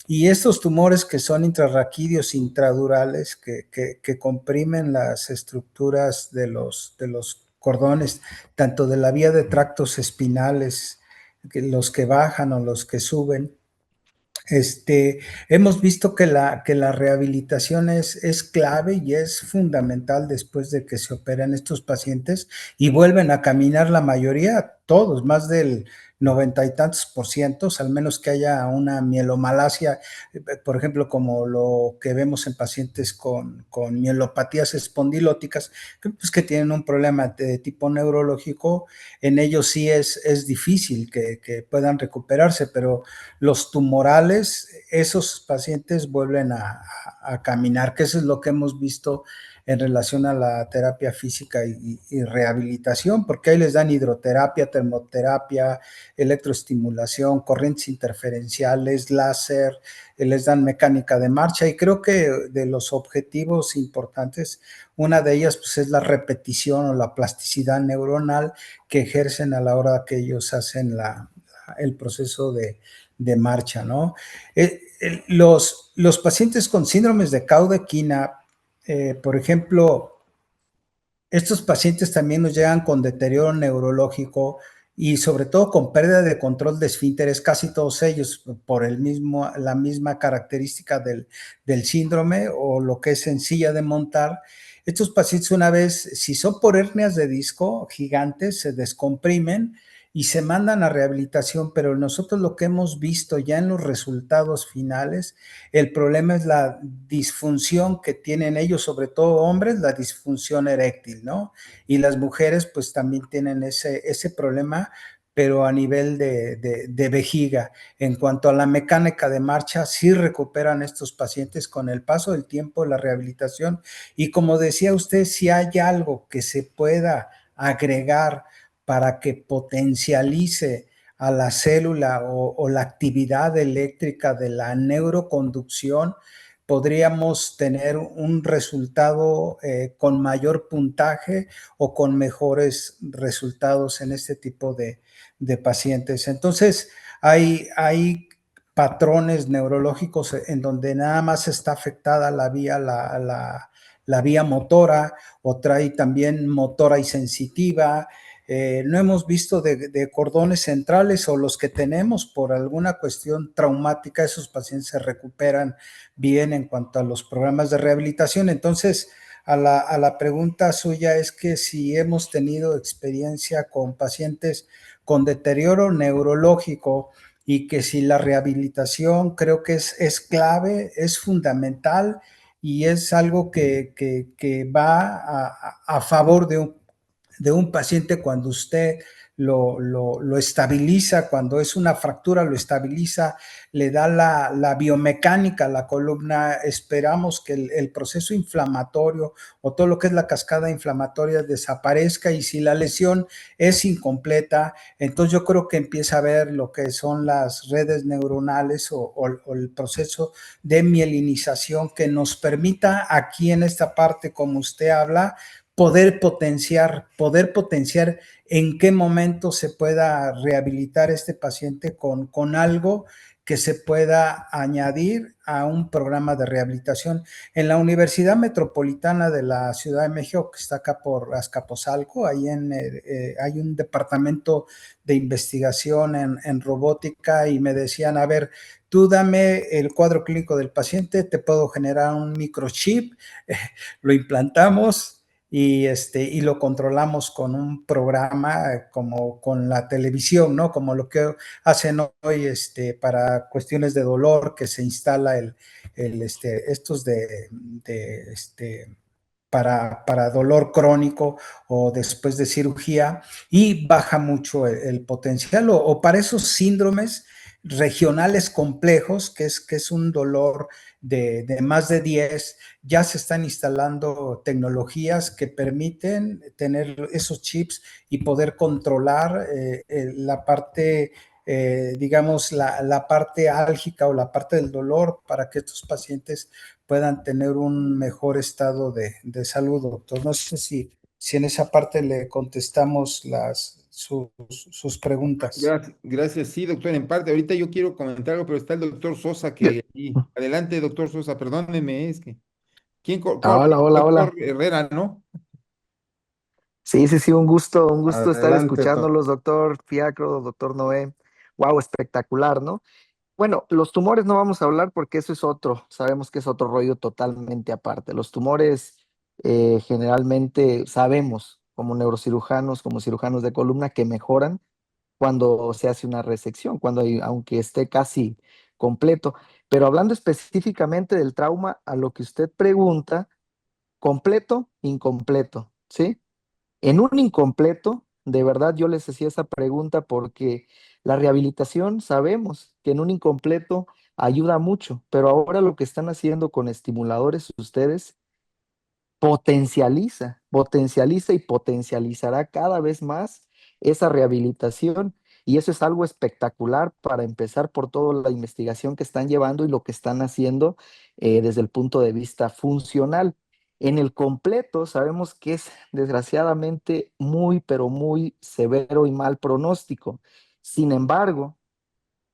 Y estos tumores que son intrarraquídeos intradurales, que comprimen las estructuras de los cordones, tanto de la vía de tractos espinales, los que bajan o los que suben, hemos visto que la rehabilitación es clave y es fundamental después de que se operan estos pacientes y vuelven a caminar la mayoría, todos, más del 90 y tantos por ciento, al menos que haya una mielomalacia, por ejemplo, como lo que vemos en pacientes con mielopatías espondilóticas, pues, que tienen un problema de tipo neurológico. En ellos sí es difícil que puedan recuperarse, pero los tumorales, esos pacientes vuelven a caminar, que eso es lo que hemos visto en relación a la terapia física y rehabilitación, porque ahí les dan hidroterapia, termoterapia, electroestimulación, corrientes interferenciales, láser, les dan mecánica de marcha, y creo que de los objetivos importantes, una de ellas pues, es la repetición o la plasticidad neuronal que ejercen a la hora que ellos hacen el proceso de marcha, ¿no? Los pacientes con síndromes de Cauda-Equina, por ejemplo, estos pacientes también nos llegan con deterioro neurológico y sobre todo con pérdida de control de esfínteres, casi todos ellos por la misma característica del síndrome o lo que es sencilla de montar. Estos pacientes una vez, si son por hernias de disco gigantes, se descomprimen y se mandan a rehabilitación, pero nosotros lo que hemos visto ya en los resultados finales, el problema es la disfunción que tienen ellos, sobre todo hombres, la disfunción eréctil, ¿no? Y las mujeres pues también tienen ese problema, pero a nivel de vejiga. En cuanto a la mecánica de marcha, sí recuperan estos pacientes con el paso del tiempo, la rehabilitación. Y como decía usted, si hay algo que se pueda agregar para que potencialice a la célula o la actividad eléctrica de la neuroconducción, podríamos tener un resultado con mayor puntaje o con mejores resultados en este tipo de pacientes. Entonces, hay patrones neurológicos en donde nada más está afectada la vía motora, o trae también motora y sensitiva. No hemos visto de cordones centrales, o los que tenemos por alguna cuestión traumática, esos pacientes se recuperan bien en cuanto a los programas de rehabilitación. Entonces, a la pregunta suya es que si hemos tenido experiencia con pacientes con deterioro neurológico y que si la rehabilitación creo que es clave, es fundamental y es algo que va a favor de un paciente cuando usted lo estabiliza, cuando es una fractura, lo estabiliza, le da la biomecánica a la columna. Esperamos que el proceso inflamatorio o todo lo que es la cascada inflamatoria desaparezca, y si la lesión es incompleta, entonces yo creo que empieza a ver lo que son las redes neuronales o el proceso de mielinización que nos permita aquí en esta parte, como usted habla, poder potenciar en qué momento se pueda rehabilitar este paciente con algo que se pueda añadir a un programa de rehabilitación. En la Universidad Metropolitana de la Ciudad de México, que está acá por Azcapotzalco, ahí hay un departamento de investigación en robótica, y me decían, a ver, tú dame el cuadro clínico del paciente, te puedo generar un microchip, lo implantamos y lo controlamos con un programa como con la televisión, ¿no? Como lo que hacen hoy para cuestiones de dolor, que se instala estos para dolor crónico o después de cirugía, y baja mucho el potencial, o para esos síndromes regionales complejos, que es un dolor de más de 10, ya se están instalando tecnologías que permiten tener esos chips y poder controlar la parte digamos, la parte álgica o la parte del dolor para que estos pacientes puedan tener un mejor estado de salud, doctor. No sé si en esa parte le contestamos sus preguntas. Gracias, sí, doctor, en parte. Ahorita yo quiero comentar algo, pero está el doctor Sosa Bien. que aquí. Adelante, doctor Sosa, perdóneme, es que. ¿Quién? Hola, hola, Doctor hola. Herrera, ¿no? Sí, sí, sí, un gusto estar Adelante, escuchándolos, doctor Fiacro, doctor Noé. Wow, espectacular, ¿no? Bueno, los tumores no vamos a hablar porque eso es otro, sabemos que es otro rollo totalmente aparte. Los tumores generalmente sabemos, como neurocirujanos, como cirujanos de columna, que mejoran cuando se hace una resección, aunque esté casi completo. Pero hablando específicamente del trauma, a lo que usted pregunta, completo, incompleto, ¿sí? En un incompleto, de verdad yo les hacía esa pregunta porque la rehabilitación sabemos que en un incompleto ayuda mucho, pero ahora lo que están haciendo con estimuladores ustedes potencializa y potencializará cada vez más esa rehabilitación. Y eso es algo espectacular para empezar por toda la investigación que están llevando y lo que están haciendo desde el punto de vista funcional. En el completo sabemos que es desgraciadamente muy, pero muy severo y mal pronóstico. Sin embargo,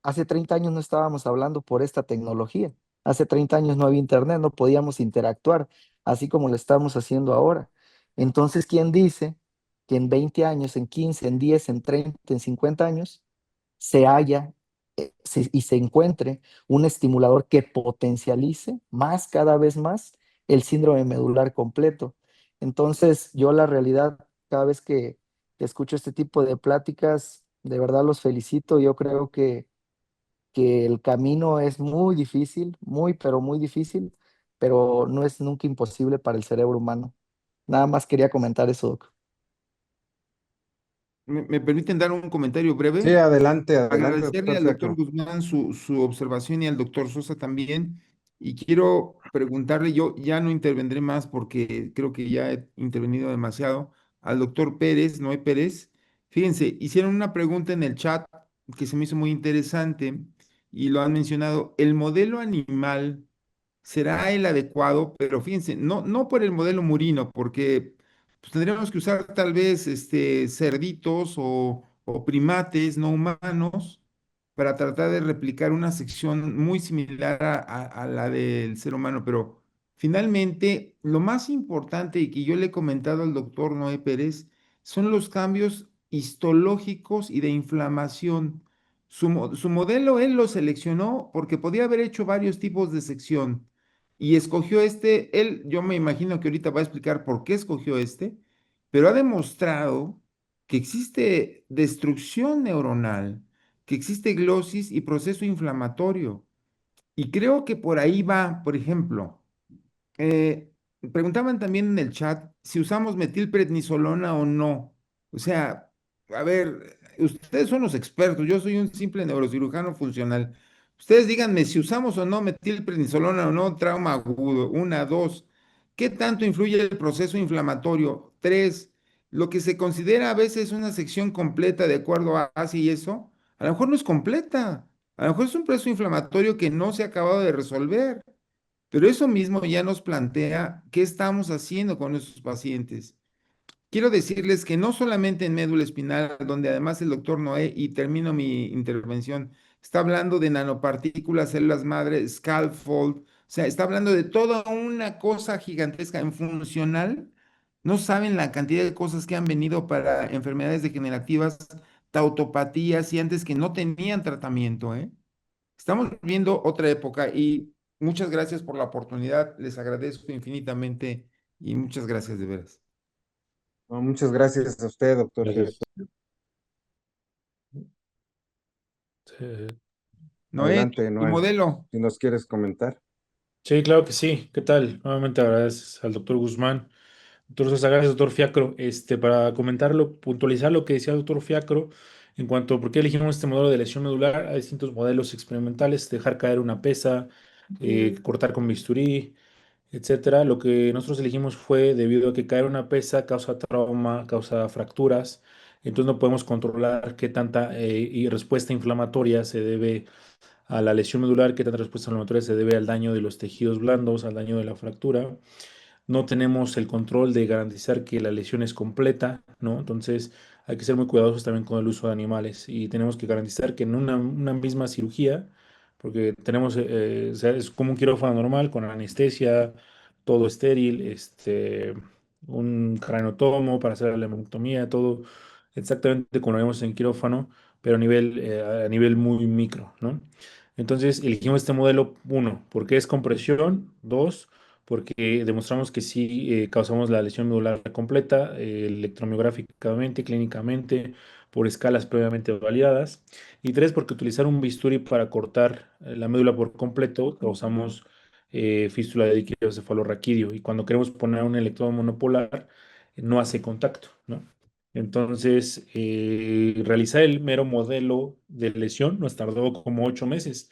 hace 30 años no estábamos hablando por esta tecnología. Hace 30 años no había internet, no podíamos interactuar, así como lo estamos haciendo ahora. Entonces, ¿quién dice que en 20 años, en 15, en 10, en 30, en 50 años se haya y se encuentre un estimulador que potencialice más, cada vez más, el síndrome medular completo? Entonces, yo la realidad, cada vez que escucho este tipo de pláticas, de verdad los felicito. Yo creo que el camino es muy difícil, muy, pero muy difícil, pero no es nunca imposible para el cerebro humano. Nada más quería comentar eso, Doc. ¿Me permiten dar un comentario Sí, breve? adelante, adelante, Agradecerle doctor al doctor Fiacro. Guzmán su observación y al doctor Sosa también. Y quiero preguntarle, yo ya no intervendré más porque creo que ya he intervenido demasiado, al doctor Pérez, Noé Pérez. Fíjense, hicieron una pregunta en el chat que se me hizo muy interesante y lo han mencionado. ¿El modelo animal será el adecuado? Pero fíjense, no por el modelo murino, porque pues, tendríamos que usar tal vez cerditos o primates no humanos para tratar de replicar una sección muy similar a la del ser humano. Pero finalmente, lo más importante y que yo le he comentado al doctor Noé Pérez son los cambios histológicos y de inflamación. Su modelo él lo seleccionó porque podía haber hecho varios tipos de sección y escogió este. Él, yo me imagino que ahorita va a explicar por qué escogió este, pero ha demostrado que existe destrucción neuronal, que existe glosis y proceso inflamatorio. Y creo que por ahí va, por ejemplo, eh, preguntaban también en el chat si usamos metilprednisolona o no. O sea, a ver, ustedes son los expertos, yo soy un simple neurocirujano funcional. Ustedes díganme si usamos o no metilprednisolona o no, trauma agudo. Una, dos, ¿qué tanto influye el proceso inflamatorio? Tres, lo que se considera a veces una sección completa de acuerdo a ASI y eso, a lo mejor no es completa. A lo mejor es un proceso inflamatorio que no se ha acabado de resolver. Pero eso mismo ya nos plantea qué estamos haciendo con nuestros pacientes. Quiero decirles que no solamente en médula espinal, donde además el doctor Noé, y termino mi intervención, está hablando de nanopartículas, células madre, scaffold, o sea, está hablando de toda una cosa gigantesca en funcional. No saben la cantidad de cosas que han venido para enfermedades degenerativas, tautopatías y antes que no tenían tratamiento, ¿eh? Estamos viendo otra época y muchas gracias por la oportunidad. Les agradezco infinitamente y muchas gracias de veras. No, muchas gracias a usted, doctor Gracias. Fiacro. Eh, Noé, Adelante, tu Noé, modelo. si nos quieres comentar. sí, claro que sí. ¿Qué tal? Nuevamente agradezco al doctor Guzmán. Doctor Sosa, gracias, doctor Fiacro. Para comentarlo, puntualizar lo que decía el doctor Fiacro en cuanto a por qué elegimos este modelo de lesión medular. Hay distintos modelos experimentales, dejar caer una pesa, cortar con bisturí, etcétera. Lo que nosotros elegimos fue debido a que caer una pesa causa trauma, causa fracturas. entonces no podemos controlar qué tanta y respuesta inflamatoria se debe a la lesión medular, qué tanta respuesta inflamatoria se debe al daño de los tejidos blandos, al daño de la fractura. No tenemos el control de garantizar que la lesión es completa, ¿no? Entonces hay que ser muy cuidadosos también con el uso de animales y tenemos que garantizar que en una misma cirugía, porque tenemos, o sea, es como un quirófano normal con anestesia, todo estéril, un craneotomo para hacer la hemanectomía, todo exactamente como lo vemos en quirófano, pero a nivel muy micro, ¿no? Entonces elegimos este modelo, uno, porque es compresión, dos, porque demostramos que sí causamos la lesión medular completa, electromiográficamente, clínicamente, por escalas previamente validadas. Y tres, porque utilizar un bisturí para cortar la médula por completo, causamos fístula de líquido cefalorraquídeo. Y cuando queremos poner un electrodo monopolar, no hace contacto, ¿no? Entonces, realizar el mero modelo de lesión nos tardó como 8 meses.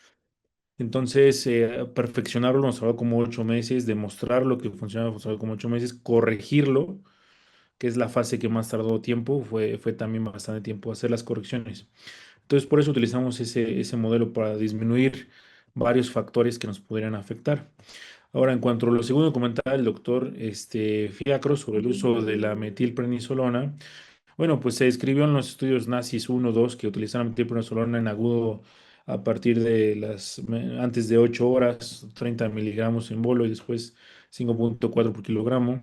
Entonces, perfeccionarlo nos tardó como 8 meses, demostrar lo que funcionaba nos tardó como 8 meses, corregirlo, que es la fase que más tardó tiempo, fue también bastante tiempo hacer las correcciones. Entonces, por eso utilizamos ese modelo para disminuir varios factores que nos podrían afectar. Ahora, en cuanto a lo segundo comentaba el doctor Fiacro sobre el uso de la metilprednisolona, bueno, pues se describió en los estudios nazis 1, 2 que utilizaron metilprednisolona en agudo a partir de antes de 8 horas, 30 miligramos en bolo y después 5,4 por kilogramo.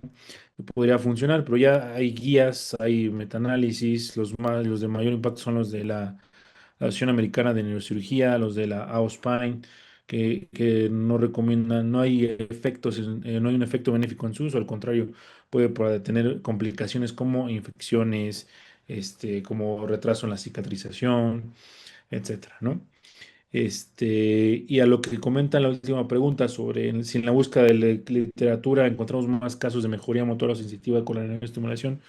Podría funcionar, pero ya hay guías, hay metaanálisis, los de mayor impacto son los de la Asociación Americana de Neurocirugía, los de la AOSPINE, que no recomiendan, no hay efectos, no hay un efecto benéfico en su uso, al contrario, puede tener complicaciones como infecciones, como retraso en la cicatrización, etcétera, ¿no? Y a lo que comenta la última pregunta sobre si en la búsqueda de literatura encontramos más casos de mejoría motora sensitiva con la neuroestimulación,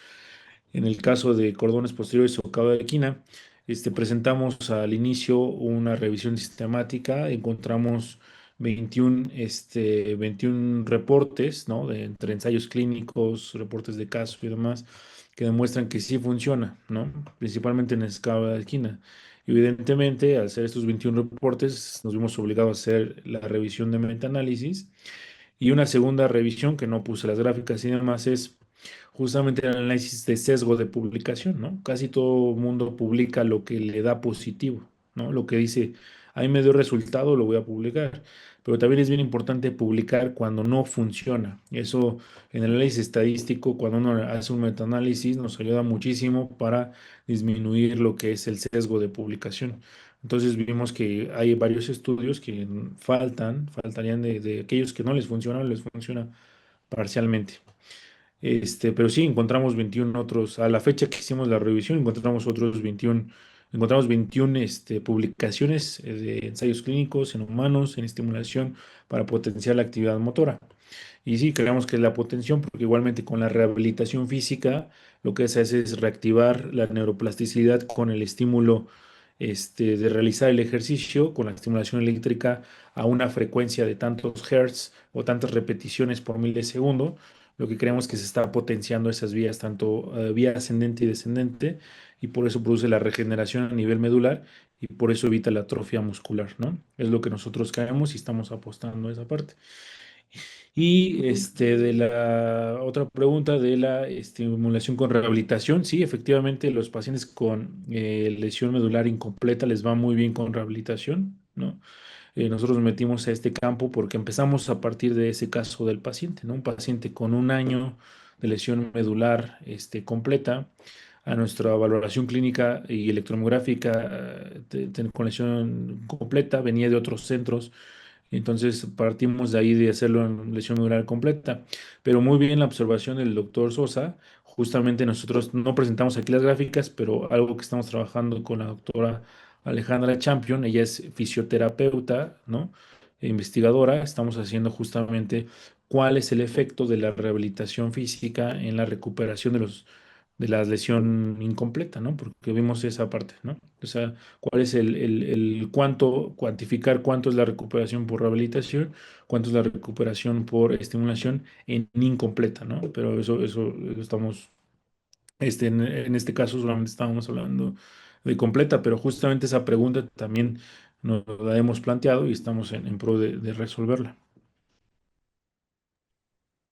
en el caso de cordones posteriores o cabo de equina, presentamos al inicio una revisión sistemática, encontramos 21 reportes, ¿no? Entre ensayos clínicos, reportes de casos y demás, que demuestran que sí funciona, ¿no? Principalmente en escala de esquina. Evidentemente, al hacer estos 21 reportes, nos vimos obligados a hacer la revisión de metaanálisis y una segunda revisión, que no puse las gráficas y demás, es justamente el análisis de sesgo de publicación, ¿no? Casi todo el mundo publica lo que le da positivo, ¿no? Lo que dice, ahí me dio resultado, lo voy a publicar. Pero también es bien importante publicar cuando no funciona. Eso en el análisis estadístico, cuando uno hace un metaanálisis, nos ayuda muchísimo para disminuir lo que es el sesgo de publicación. Entonces vimos que hay varios estudios que faltarían de aquellos que no les funciona, les funciona parcialmente. Pero sí, encontramos 21 otros, a la fecha que hicimos la revisión, encontramos 21 publicaciones de ensayos clínicos en humanos, en estimulación para potenciar la actividad motora. Y sí, creemos que es la potenciación, porque igualmente con la rehabilitación física, lo que se hace es reactivar la neuroplasticidad con el estímulo de realizar el ejercicio, con la estimulación eléctrica a una frecuencia de tantos hertz o tantas repeticiones por milisegundo. Lo que creemos que se está potenciando esas vías, tanto vía ascendente y descendente, y por eso produce la regeneración a nivel medular y por eso evita la atrofia muscular, ¿no? Es lo que nosotros creemos y estamos apostando a esa parte. Y de la otra pregunta de la estimulación con rehabilitación, sí, efectivamente los pacientes con lesión medular incompleta les va muy bien con rehabilitación, ¿no? Nosotros nos metimos a este campo porque empezamos a partir de ese caso del paciente, ¿no? Un paciente con 1 año de lesión medular completa. A nuestra valoración clínica y electromográfica con lesión completa, venía de otros centros, entonces partimos de ahí de hacerlo en lesión medular completa. Pero muy bien la observación del doctor Sosa. Justamente nosotros no presentamos aquí las gráficas, pero algo que estamos trabajando con la doctora Alejandra Champion, ella es fisioterapeuta, ¿no? E investigadora. Estamos haciendo justamente cuál es el efecto de la rehabilitación física en la recuperación de la lesión incompleta, ¿no? Porque vimos esa parte, ¿no? O sea, cuál es cuantificar cuánto es la recuperación por rehabilitación, cuánto es la recuperación por estimulación en incompleta, ¿no? Pero eso estamos En este caso solamente estábamos hablando de completa, pero justamente esa pregunta también nos la hemos planteado y estamos en pro de resolverla.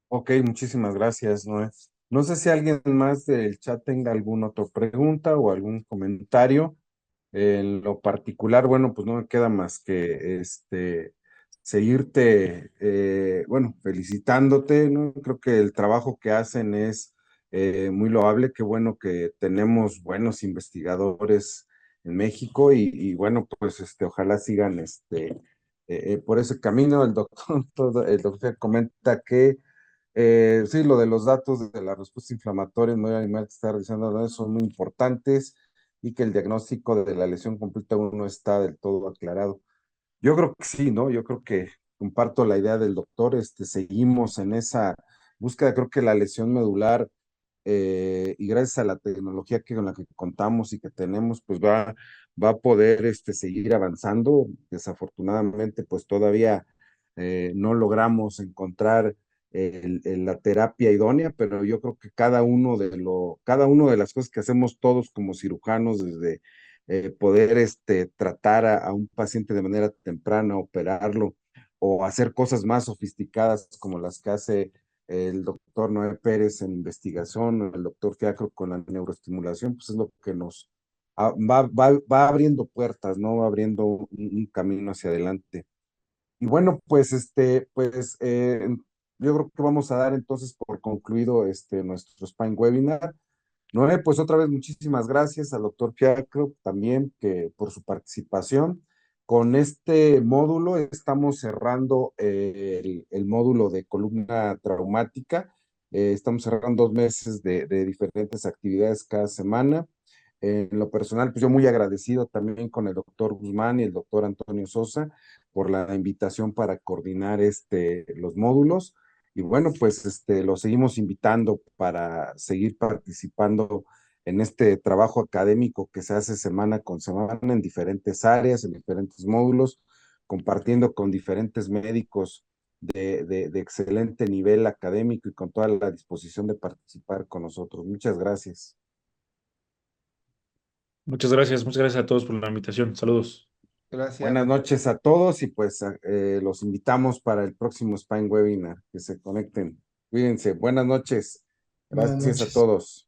Ok, muchísimas gracias, Noé. No sé si alguien más del chat tenga alguna otra pregunta o algún comentario. En lo particular, bueno, pues no me queda más que seguirte, bueno, felicitándote, ¿no? Creo que el trabajo que hacen es muy loable. Qué bueno que tenemos buenos investigadores en México y bueno, pues ojalá sigan por ese camino. El doctor, el doctor comenta que sí, lo de los datos de la respuesta inflamatoria en medio animal que está realizando ¿no? son muy importantes y que el diagnóstico de la lesión completa aún no está del todo aclarado. Yo creo que sí, ¿no? Yo creo que comparto la idea del doctor, seguimos en esa búsqueda, creo que la lesión medular y gracias a la tecnología con la que contamos y que tenemos, pues va a poder seguir avanzando. Desafortunadamente, pues todavía no logramos encontrar la terapia idónea, pero yo creo que cada uno de las cosas que hacemos todos como cirujanos, desde poder tratar a un paciente de manera temprana, operarlo, o hacer cosas más sofisticadas como las que hace el doctor Noé Pérez en investigación, el doctor Fiacro con la neuroestimulación, pues es lo que nos va abriendo puertas, ¿no? Va abriendo un camino hacia adelante. Y bueno, pues yo creo que vamos a dar entonces por concluido nuestro Spine Webinar. Noé, pues otra vez muchísimas gracias al doctor Fiacro también que por su participación. Con este módulo estamos cerrando el módulo de columna traumática. Estamos cerrando 2 meses de diferentes actividades cada semana. En lo personal, pues yo muy agradecido también con el doctor Guzmán y el doctor Antonio Sosa por la invitación para coordinar los módulos. Y bueno, pues lo seguimos invitando para seguir participando en este trabajo académico que se hace semana con semana en diferentes áreas, en diferentes módulos, compartiendo con diferentes médicos de excelente nivel académico y con toda la disposición de participar con nosotros. Muchas gracias. Muchas gracias a todos por la invitación. Saludos. Gracias. Buenas noches a todos y pues los invitamos para el próximo Spine Webinar, que se conecten. Cuídense. Buenas noches. Buenas Gracias a noches. todos.